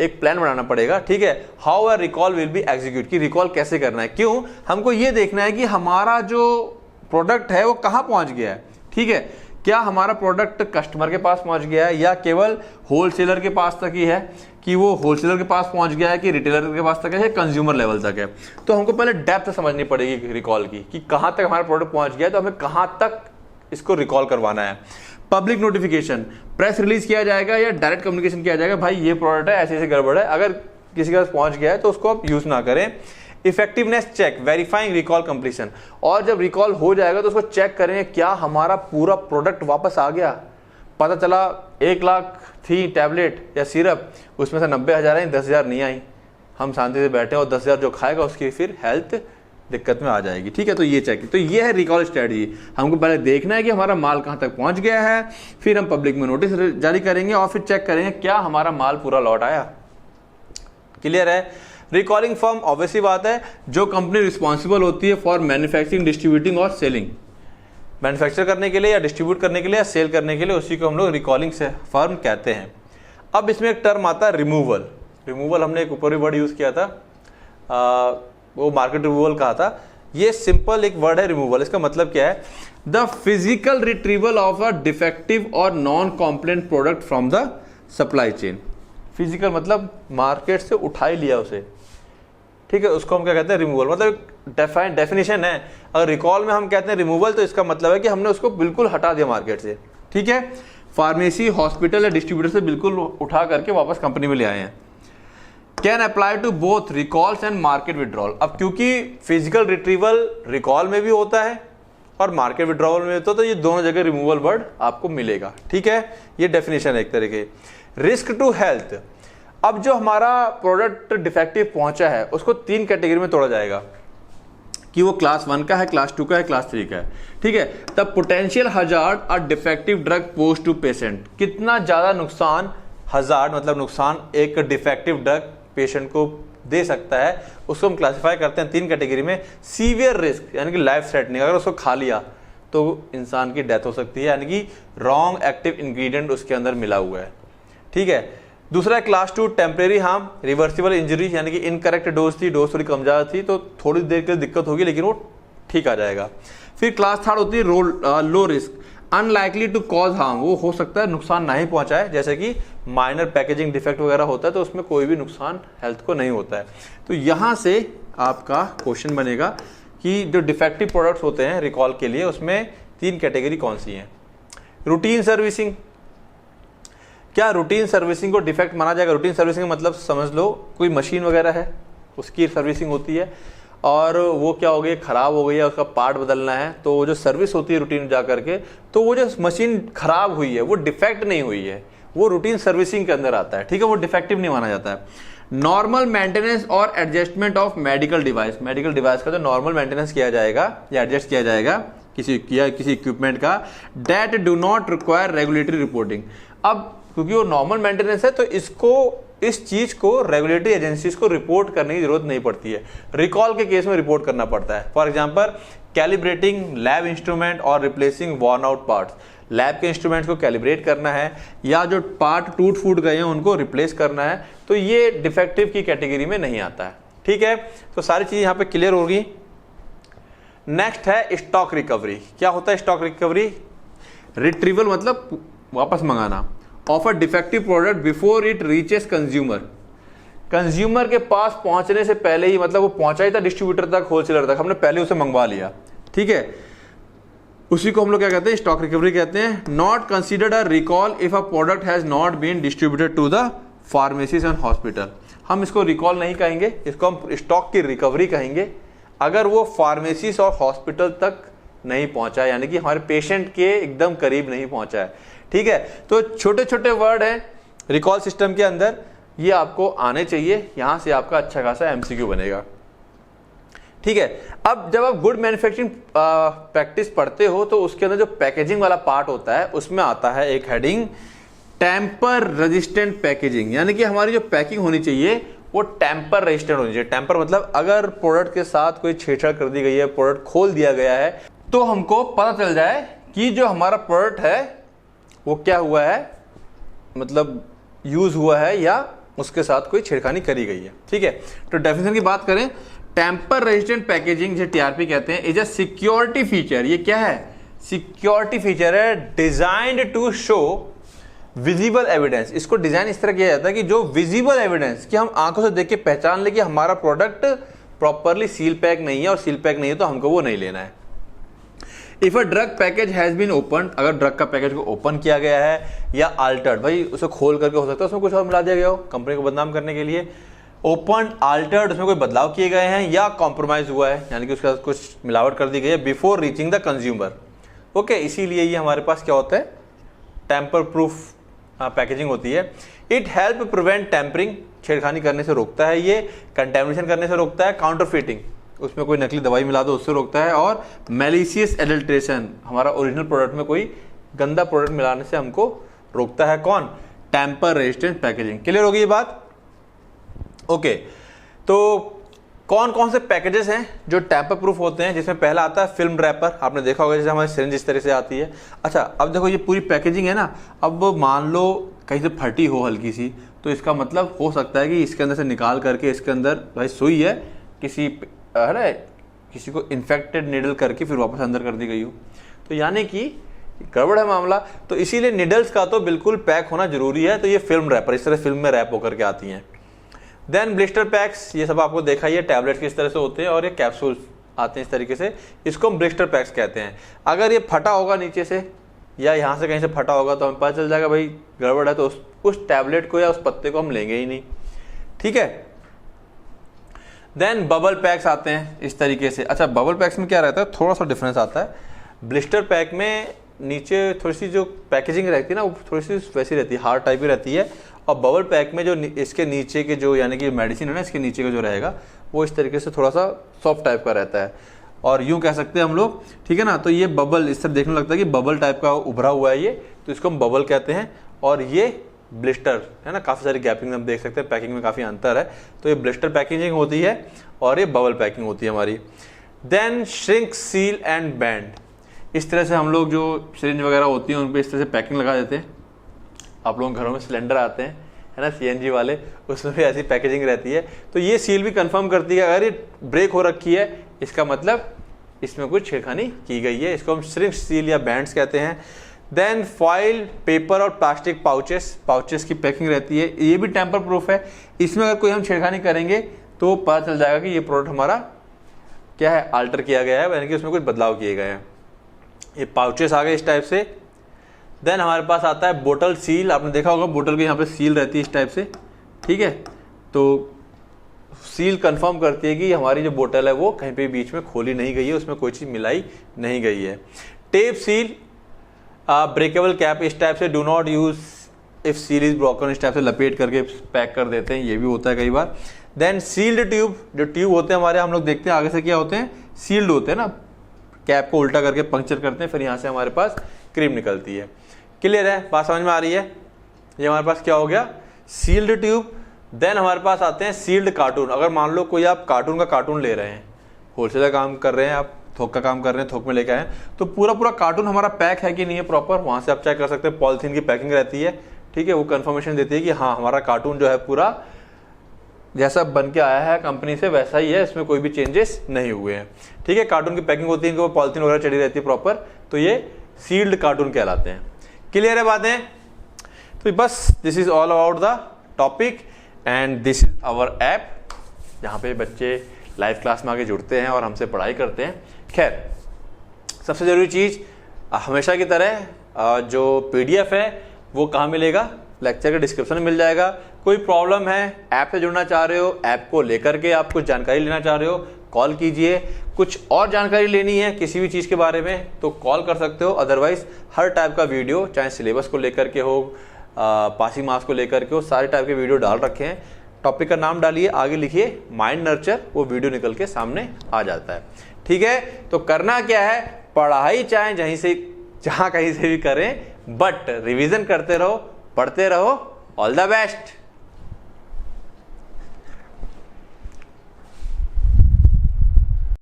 एक प्लान बनाना पड़ेगा, ठीक है। How a recall will be execute, की रिकॉल कैसे करना है, क्यों, हमको ये देखना है कि हमारा जो प्रोडक्ट है वो कहां पहुंच गया है, ठीक है। क्या हमारा प्रोडक्ट कस्टमर के पास पहुंच गया है, या केवल होलसेलर के पास तक ही है, कि वो होलसेलर के पास पहुंच गया है, कि रिटेलर के पास तक है, या कंज्यूमर लेवल तक है। तो हमको पहले डेप्थ समझनी पड़ेगी रिकॉल की, कि कहां तक हमारा प्रोडक्ट पहुंच गया है, तो हमें कहां तक इसको रिकॉल करवाना है। पब्लिक नोटिफिकेशन, प्रेस रिलीज किया जाएगा या डायरेक्ट कम्युनिकेशन किया जाएगा, भाई ये प्रोडक्ट है, ऐसे ऐसे गड़बड़ है, अगर किसी के पास पहुंच गया है तो उसको आप यूज ना करें। Effectiveness check, verifying recall completion, और जब रिकॉल हो जाएगा तो उसको चेक करेंगे क्या हमारा पूरा प्रोडक्ट वापस आ गया। पता चला 1 लाख थी टैबलेट या सिरप, उसमें से 90,000 आई, 10,000 नहीं आई, हम शांति से बैठे और 10,000 जो खाएगा उसकी फिर हेल्थ दिक्कत में आ जाएगी, ठीक है। तो ये चेक, तो ये है रिकॉल स्ट्रेटजी। हमको पहले देखना है कि हमारा माल कहां तक पहुंच गया है, फिर हम पब्लिक में नोटिस जारी करेंगे और फिर चेक करेंगे क्या हमारा माल पूरा लौट आया। क्लियर है? रिकॉलिंग फर्म ऑब्वियसली बात है, जो कंपनी रिस्पॉन्सिबल होती है फॉर मैन्युफैक्चरिंग, डिस्ट्रीब्यूटिंग और सेलिंग, मैन्युफैक्चर करने के लिए या डिस्ट्रीब्यूट करने के लिए या सेल करने के लिए, उसी को हम लोग रिकॉलिंग से फर्म कहते हैं। अब इसमें एक टर्म आता है रिमूवल। रिमूवल हमने एक ऊपर भी वर्ड यूज किया था, वो मार्केट रिमूवल कहा था। ये सिंपल एक वर्ड है रिमूवल। इसका मतलब क्या है? The physical retrieval of a defective और non complaint product from the supply chain. Physical मतलब मार्केट से उठा ही लिया उसे, ठीक है, उसको हम क्या कहते हैं? रिमूवल। मतलब डेफिनेशन है। अगर रिकॉल में हम कहते हैं रिमूवल, तो इसका मतलब है कि हमने उसको बिल्कुल हटा दिया मार्केट से, ठीक है। फार्मेसी, हॉस्पिटल या डिस्ट्रीब्यूटर से बिल्कुल उठा करके वापस कंपनी में ले आए हैं। Can apply to both recalls and market withdrawal. अब क्योंकि फिजिकल रिट्रीवल रिकॉल में भी होता है और मार्केट विड्रॉवल में होता है, तो ये दोनों जगह रिमूवल वर्ड आपको मिलेगा, ठीक है। ये डेफिनेशन है एक तरीके। रिस्क टू हेल्थ, अब जो हमारा प्रोडक्ट डिफेक्टिव पहुंचा है उसको 3 कैटेगरी में तोड़ा जाएगा, कि वो क्लास 1 का है, क्लास 2 का है, क्लास 3 का है, ठीक है। तब पोटेंशियल हजार्ड और defective drug posed to patient, कितना ज्यादा नुकसान, हजार्ड मतलब नुकसान एक डिफेक्टिव ड्रग पेशेंट को दे सकता है, उसको हम क्लासिफाई करते हैं 3 कैटेगरी में। सीवियर रिस्क यानी कि लाइफ थ्रेटनिंग, अगर उसको खा लिया तो इंसान की डेथ हो सकती है, यानी कि रॉन्ग एक्टिव इंग्रेडिएंट उसके अंदर मिला हुआ है, ठीक है। दूसरा है class 2 temporary harm, reversible injury, यानी कि इनकरेक्ट डोज थी, डोज थोड़ी कम ज्यादा थी, तो थोड़ी देर के लिए दिक्कत होगी लेकिन वो ठीक आ जाएगा। फिर क्लास 3 होती है low risk, unlikely to cause harm, वो हो सकता है नुकसान नहीं पहुंचाए, जैसे कि माइनर पैकेजिंग डिफेक्ट वगैरह होता है, तो उसमें कोई भी नुकसान हेल्थ को नहीं होता है। तो यहां से आपका क्वेश्चन बनेगा कि जो डिफेक्टिव प्रोडक्ट्स होते हैं रिकॉल के लिए, उसमें 3 कैटेगरी कौन सी हैं। रूटीन सर्विसिंग, क्या रूटीन सर्विसिंग को डिफेक्ट माना जाएगा? रूटीन सर्विसिंग मतलब समझ लो कोई मशीन वगैरह है, उसकी सर्विसिंग होती है और वो क्या हो गई, खराब हो गई है, उसका पार्ट बदलना है, तो वो जो सर्विस होती है रूटीन जा करके, तो वो जो मशीन खराब हुई है वो डिफेक्ट नहीं हुई है, वो रूटीन सर्विसिंग के अंदर आता है, ठीक है, वो डिफेक्टिव नहीं माना जाता है। नॉर्मल मेंटेनेंस और adjustment of medical device, medical device का जो नॉर्मल मेंटेनेंस किया जाएगा या एडजस्ट किया जाएगा किसी इक्विपमेंट का, that do not require regulatory reporting. अब क्योंकि वो नॉर्मल मेंटेनेंस है तो इसको इस चीज को रेगुलेटरी एजेंसीज को रिपोर्ट करने की जरूरत नहीं पड़ती है, रिकॉल के केस में रिपोर्ट करना पड़ता है। For example calibrating lab instrument और replacing worn out parts, lab के इंस्ट्रूमेंट्स को कैलिब्रेट करना है या जो पार्ट टूट फूट गए हैं उनको रिप्लेस करना है, तो ये डिफेक्टिव की कैटेगरी में नहीं आता है। ठीक है, तो सारी चीज यहां पे क्लियर होगी। नेक्स्ट है स्टॉक रिकवरी। क्या होता है स्टॉक रिकवरी? रिट्रीवल मतलब वापस मंगाना of a defective product before it reaches consumer. Consumer के पास पहुंचने से पहले ही, मतलब वो पहुंचा ही था डिस्ट्रीब्यूटर तक, होलसेलर तक, हमने पहले उसे मंगवा लिया। ठीक है, उसी को हम लोग क्या कहते हैं? स्टॉक रिकवरी कहते हैं। Not considered a recall if a product has not been distributed to the pharmacies and hospital. हम इसको रिकॉल नहीं कहेंगे, इसको हम स्टॉक की रिकवरी कहेंगे अगर वो फार्मेसीज और हॉस्पिटल तक नहीं पहुंचा, यानी कि हमारे पेशेंट के एकदम करीब नहीं पहुंचा है। ठीक है, तो छोटे छोटे वर्ड हैं रिकॉल सिस्टम के अंदर, ये आपको आने चाहिए, यहां से आपका अच्छा खासा एमसीक्यू बनेगा। ठीक है, अब जब आप गुड मैन्युफैक्चरिंग प्रैक्टिस पढ़ते हो तो उसके अंदर जो पैकेजिंग वाला पार्ट होता है उसमें आता है एक हेडिंग टेम्पर रेजिस्टेंट पैकेजिंग, यानी कि हमारी जो पैकिंग होनी चाहिए वो टेम्पर रेजिस्टेंट होनी चाहिए। टेम्पर मतलब अगर प्रोडक्ट के साथ कोई छेड़छाड़ कर दी गई है, प्रोडक्ट खोल दिया गया है, तो हमको पता चल जाए कि जो हमारा प्रोडक्ट है वो क्या हुआ है, मतलब यूज हुआ है या उसके साथ कोई छेड़खानी करी गई है। ठीक है, तो डेफिनेशन की बात करें, टेम्पर रेजिस्टेंट पैकेजिंग जिसे टीआरपी कहते हैं, इज अ सिक्योरिटी फीचर। ये क्या है? सिक्योरिटी फीचर है designed to show visible evidence. इसको डिजाइन इस तरह किया जाता है कि जो विजिबल एविडेंस, कि हम आंखों से देख के पहचान ले कि हमारा प्रोडक्ट प्रॉपरली सील पैक नहीं है, और सील पैक नहीं है तो हमको वो नहीं लेना है। If a drug package has been open, अगर ड्रग का पैकेज को ओपन किया गया है या अल्टर्ड, भाई उसे खोल करके हो सकता है उसमें कुछ और मिला दिया गया हो कंपनी को बदनाम करने के लिए, ओपन अल्टर्ड उसमें कोई बदलाव किए गए हैं या कॉम्प्रोमाइज हुआ है, यानी कि उसके साथ कुछ मिलावट कर दी गई है before reaching the consumer. Okay, इसीलिए ये हमारे पास क्या होता है? टेम्पर प्रूफ पैकेजिंग होती है। इट हेल्प प्रिवेंट टेम्परिंग, छेड़खानी करने से रोकता है, ये कंटेमिनेशन करने से रोकता है, काउंटरफिटिंग उसमें कोई नकली दवाई मिला दो उससे रोकता है, और मैलिशियस एडल्ट्रेशन, हमारा ओरिजिनल प्रोडक्ट में कोई गंदा प्रोडक्ट मिलाने से हमको रोकता है। कौन? Temper resistant packaging. क्लियर होगी ये बात? ओके, तो कौन कौन से पैकेजेस हैं जो टेम्पर प्रूफ होते हैं? जिसमें पहला आता है फिल्म रैपर, आपने देखा होगा जैसे हमारी सिरिंज इस तरह से आती है। अच्छा, अब देखो ये पूरी पैकेजिंग है ना, अब मान लो कहीं से फटी हो हल्की सी, तो इसका मतलब हो सकता है कि इसके अंदर से निकाल करके इसके अंदर भाई सुई है, किसी को इन्फेक्टेड निडल करके फिर वापस अंदर कर दी गई हो, तो यानी कि गड़बड़ है मामला। तो इसीलिए निडल्स का तो बिल्कुल पैक होना जरूरी है। तो ये फिल्म रैपर इस तरह फिल्म में रैप होकर के आती हैं। देन ब्लिस्टर पैक्स, ये सब आपको देखा ही है, टैबलेट्स किस तरह से होते हैं, और ये कैप्सूल आते हैं इस तरीके से, इसको हम ब्लिस्टर पैक्स कहते हैं। अगर ये फटा होगा नीचे से या यहाँ से कहीं से फटा होगा तो हमें पता चल जाएगा भाई गड़बड़ है, तो उस टैबलेट को या उस पत्ते को हम लेंगे ही नहीं। ठीक है, देन बबल पैक्स आते हैं इस तरीके से। अच्छा, बबल पैक्स में क्या रहता है? थोड़ा सा डिफरेंस आता है। ब्लिस्टर पैक में नीचे थोड़ी सी जो पैकेजिंग रहती है ना वो थोड़ी सी वैसी रहती है, हार्ड टाइप ही रहती है, और बबल पैक में जो इसके नीचे के जो यानी कि मेडिसिन है ना, इसके नीचे का जो रहेगा वो इस तरीके से थोड़ा सा सॉफ्ट टाइप का रहता है, और यूं कह सकते हैं हम लोग। ठीक है ना, तो ये बबल इस तरह देखने लगता है कि बबल टाइप का उभरा हुआ है ये, तो इसको हम बबल कहते हैं। और ये ब्लिस्टर है ना, काफ़ी सारी गैपिंग हम देख सकते हैं, पैकिंग में काफ़ी अंतर है। तो ये ब्लिस्टर पैकेजिंग होती है और ये बबल पैकिंग होती है हमारी। Then shrink, seal and band, इस तरह से हम लोग जो सिरिंज वगैरह होती हैं उन पर इस तरह से पैकिंग लगा देते हैं। आप लोगों के घरों में सिलेंडर आते हैं है ना, सीएनजी वाले, उसमें भी ऐसी पैकेजिंग रहती है। तो ये सील भी कंफर्म करती है अगर ये ब्रेक हो रखी है, इसका मतलब इसमें कुछ छेड़खानी की गई है, इसको हम श्रिंक, सील या बैंड्स कहते हैं। देन फॉइल, पेपर और प्लास्टिक पाउचेस की पैकिंग रहती है, ये भी टेम्पर प्रूफ है। इसमें अगर कोई हम छेड़खानी करेंगे तो पता चल जाएगा कि ये प्रोडक्ट हमारा क्या है, अल्टर किया गया है, यानी कि उसमें कुछ बदलाव किए गए हैं। ये पाउचेस आ गए इस टाइप से। देन हमारे पास आता है बोतल सील, आपने देखा होगा बोतल के यहाँ पे सील रहती है इस टाइप से। ठीक है, तो सील कंफर्म करती है कि हमारी जो बोतल है वो कहीं पे बीच में खोली नहीं गई है, उसमें कोई चीज़ मिलाई नहीं गई है। टेप सील, ब्रेकेबल कैप इस टाइप से, do not use if seal is broken, इस टाइप से लपेट करके पैक कर देते हैं, ये भी होता है कई बार। देन सील्ड ट्यूब, जो ट्यूब होते हैं हमारे, हम लोग देखते हैं आगे से क्या होते हैं, सील्ड होते हैं ना, कैप को उल्टा करके पंक्चर करते हैं, फिर यहाँ से हमारे पास क्रीम निकलती है। क्लियर है, बात समझ में आ रही है? ये हमारे पास क्या हो गया, सील्ड ट्यूब, देन हमारे पास आते हैं सील्ड कार्टून। अगर मान लो कोई आप कार्टून का कार्टून ले रहे हैं, होलसेलर काम कर रहे हैं, आप थोक का काम कर रहे हैं, थोक में लेके आए हैं, तो पूरा पूरा कार्टून हमारा पैक है कि नहीं है प्रॉपर, वहां से आप चेक कर सकते हैं। पॉलिथीन की पैकिंग रहती है, ठीक है, वो कंफर्मेशन देती है कि हाँ हमारा कार्टून जो है पूरा जैसा बन के आया है कंपनी से वैसा ही है, इसमें कोई भी चेंजेस नहीं हुए हैं, ठीक है। कार्टून की पैकिंग होती है, इनके ऊपर पॉलिथीन वगैरह चढ़ी रहती है प्रॉपर, तो ये सील्ड कार्टून कहलाते हैं। क्लियर है बातें? तो बस this is all about the topic and this is our app, जहाँ पे बच्चे लाइव क्लास में आगे जुड़ते हैं और हमसे पढ़ाई करते हैं। खैर, सबसे जरूरी चीज़ हमेशा की तरह जो पीडीएफ है वो कहाँ मिलेगा? लेक्चर के डिस्क्रिप्शन में मिल जाएगा। कोई प्रॉब्लम है, ऐप से जुड़ना चाह रहे हो, ऐप को लेकर के आप कुछ जानकारी लेना चाह रहे हो, कॉल कीजिए। कुछ और जानकारी लेनी है किसी भी चीज़ के बारे में तो कॉल कर सकते हो। अदरवाइज हर टाइप का वीडियो, चाहे सिलेबस को लेकर के हो, पासिंग मार्क्स को लेकर के हो, सारे टाइप के वीडियो डाल रखे हैं। टॉपिक का नाम डालिए, आगे लिखिए माइंड नर्चर, वो वीडियो निकल के सामने आ जाता है, ठीक है। तो करना क्या है, पढ़ाई चाहे जहाँ कहीं से भी करें, बट रिवीजन करते रहो, पढ़ते रहो। All the best.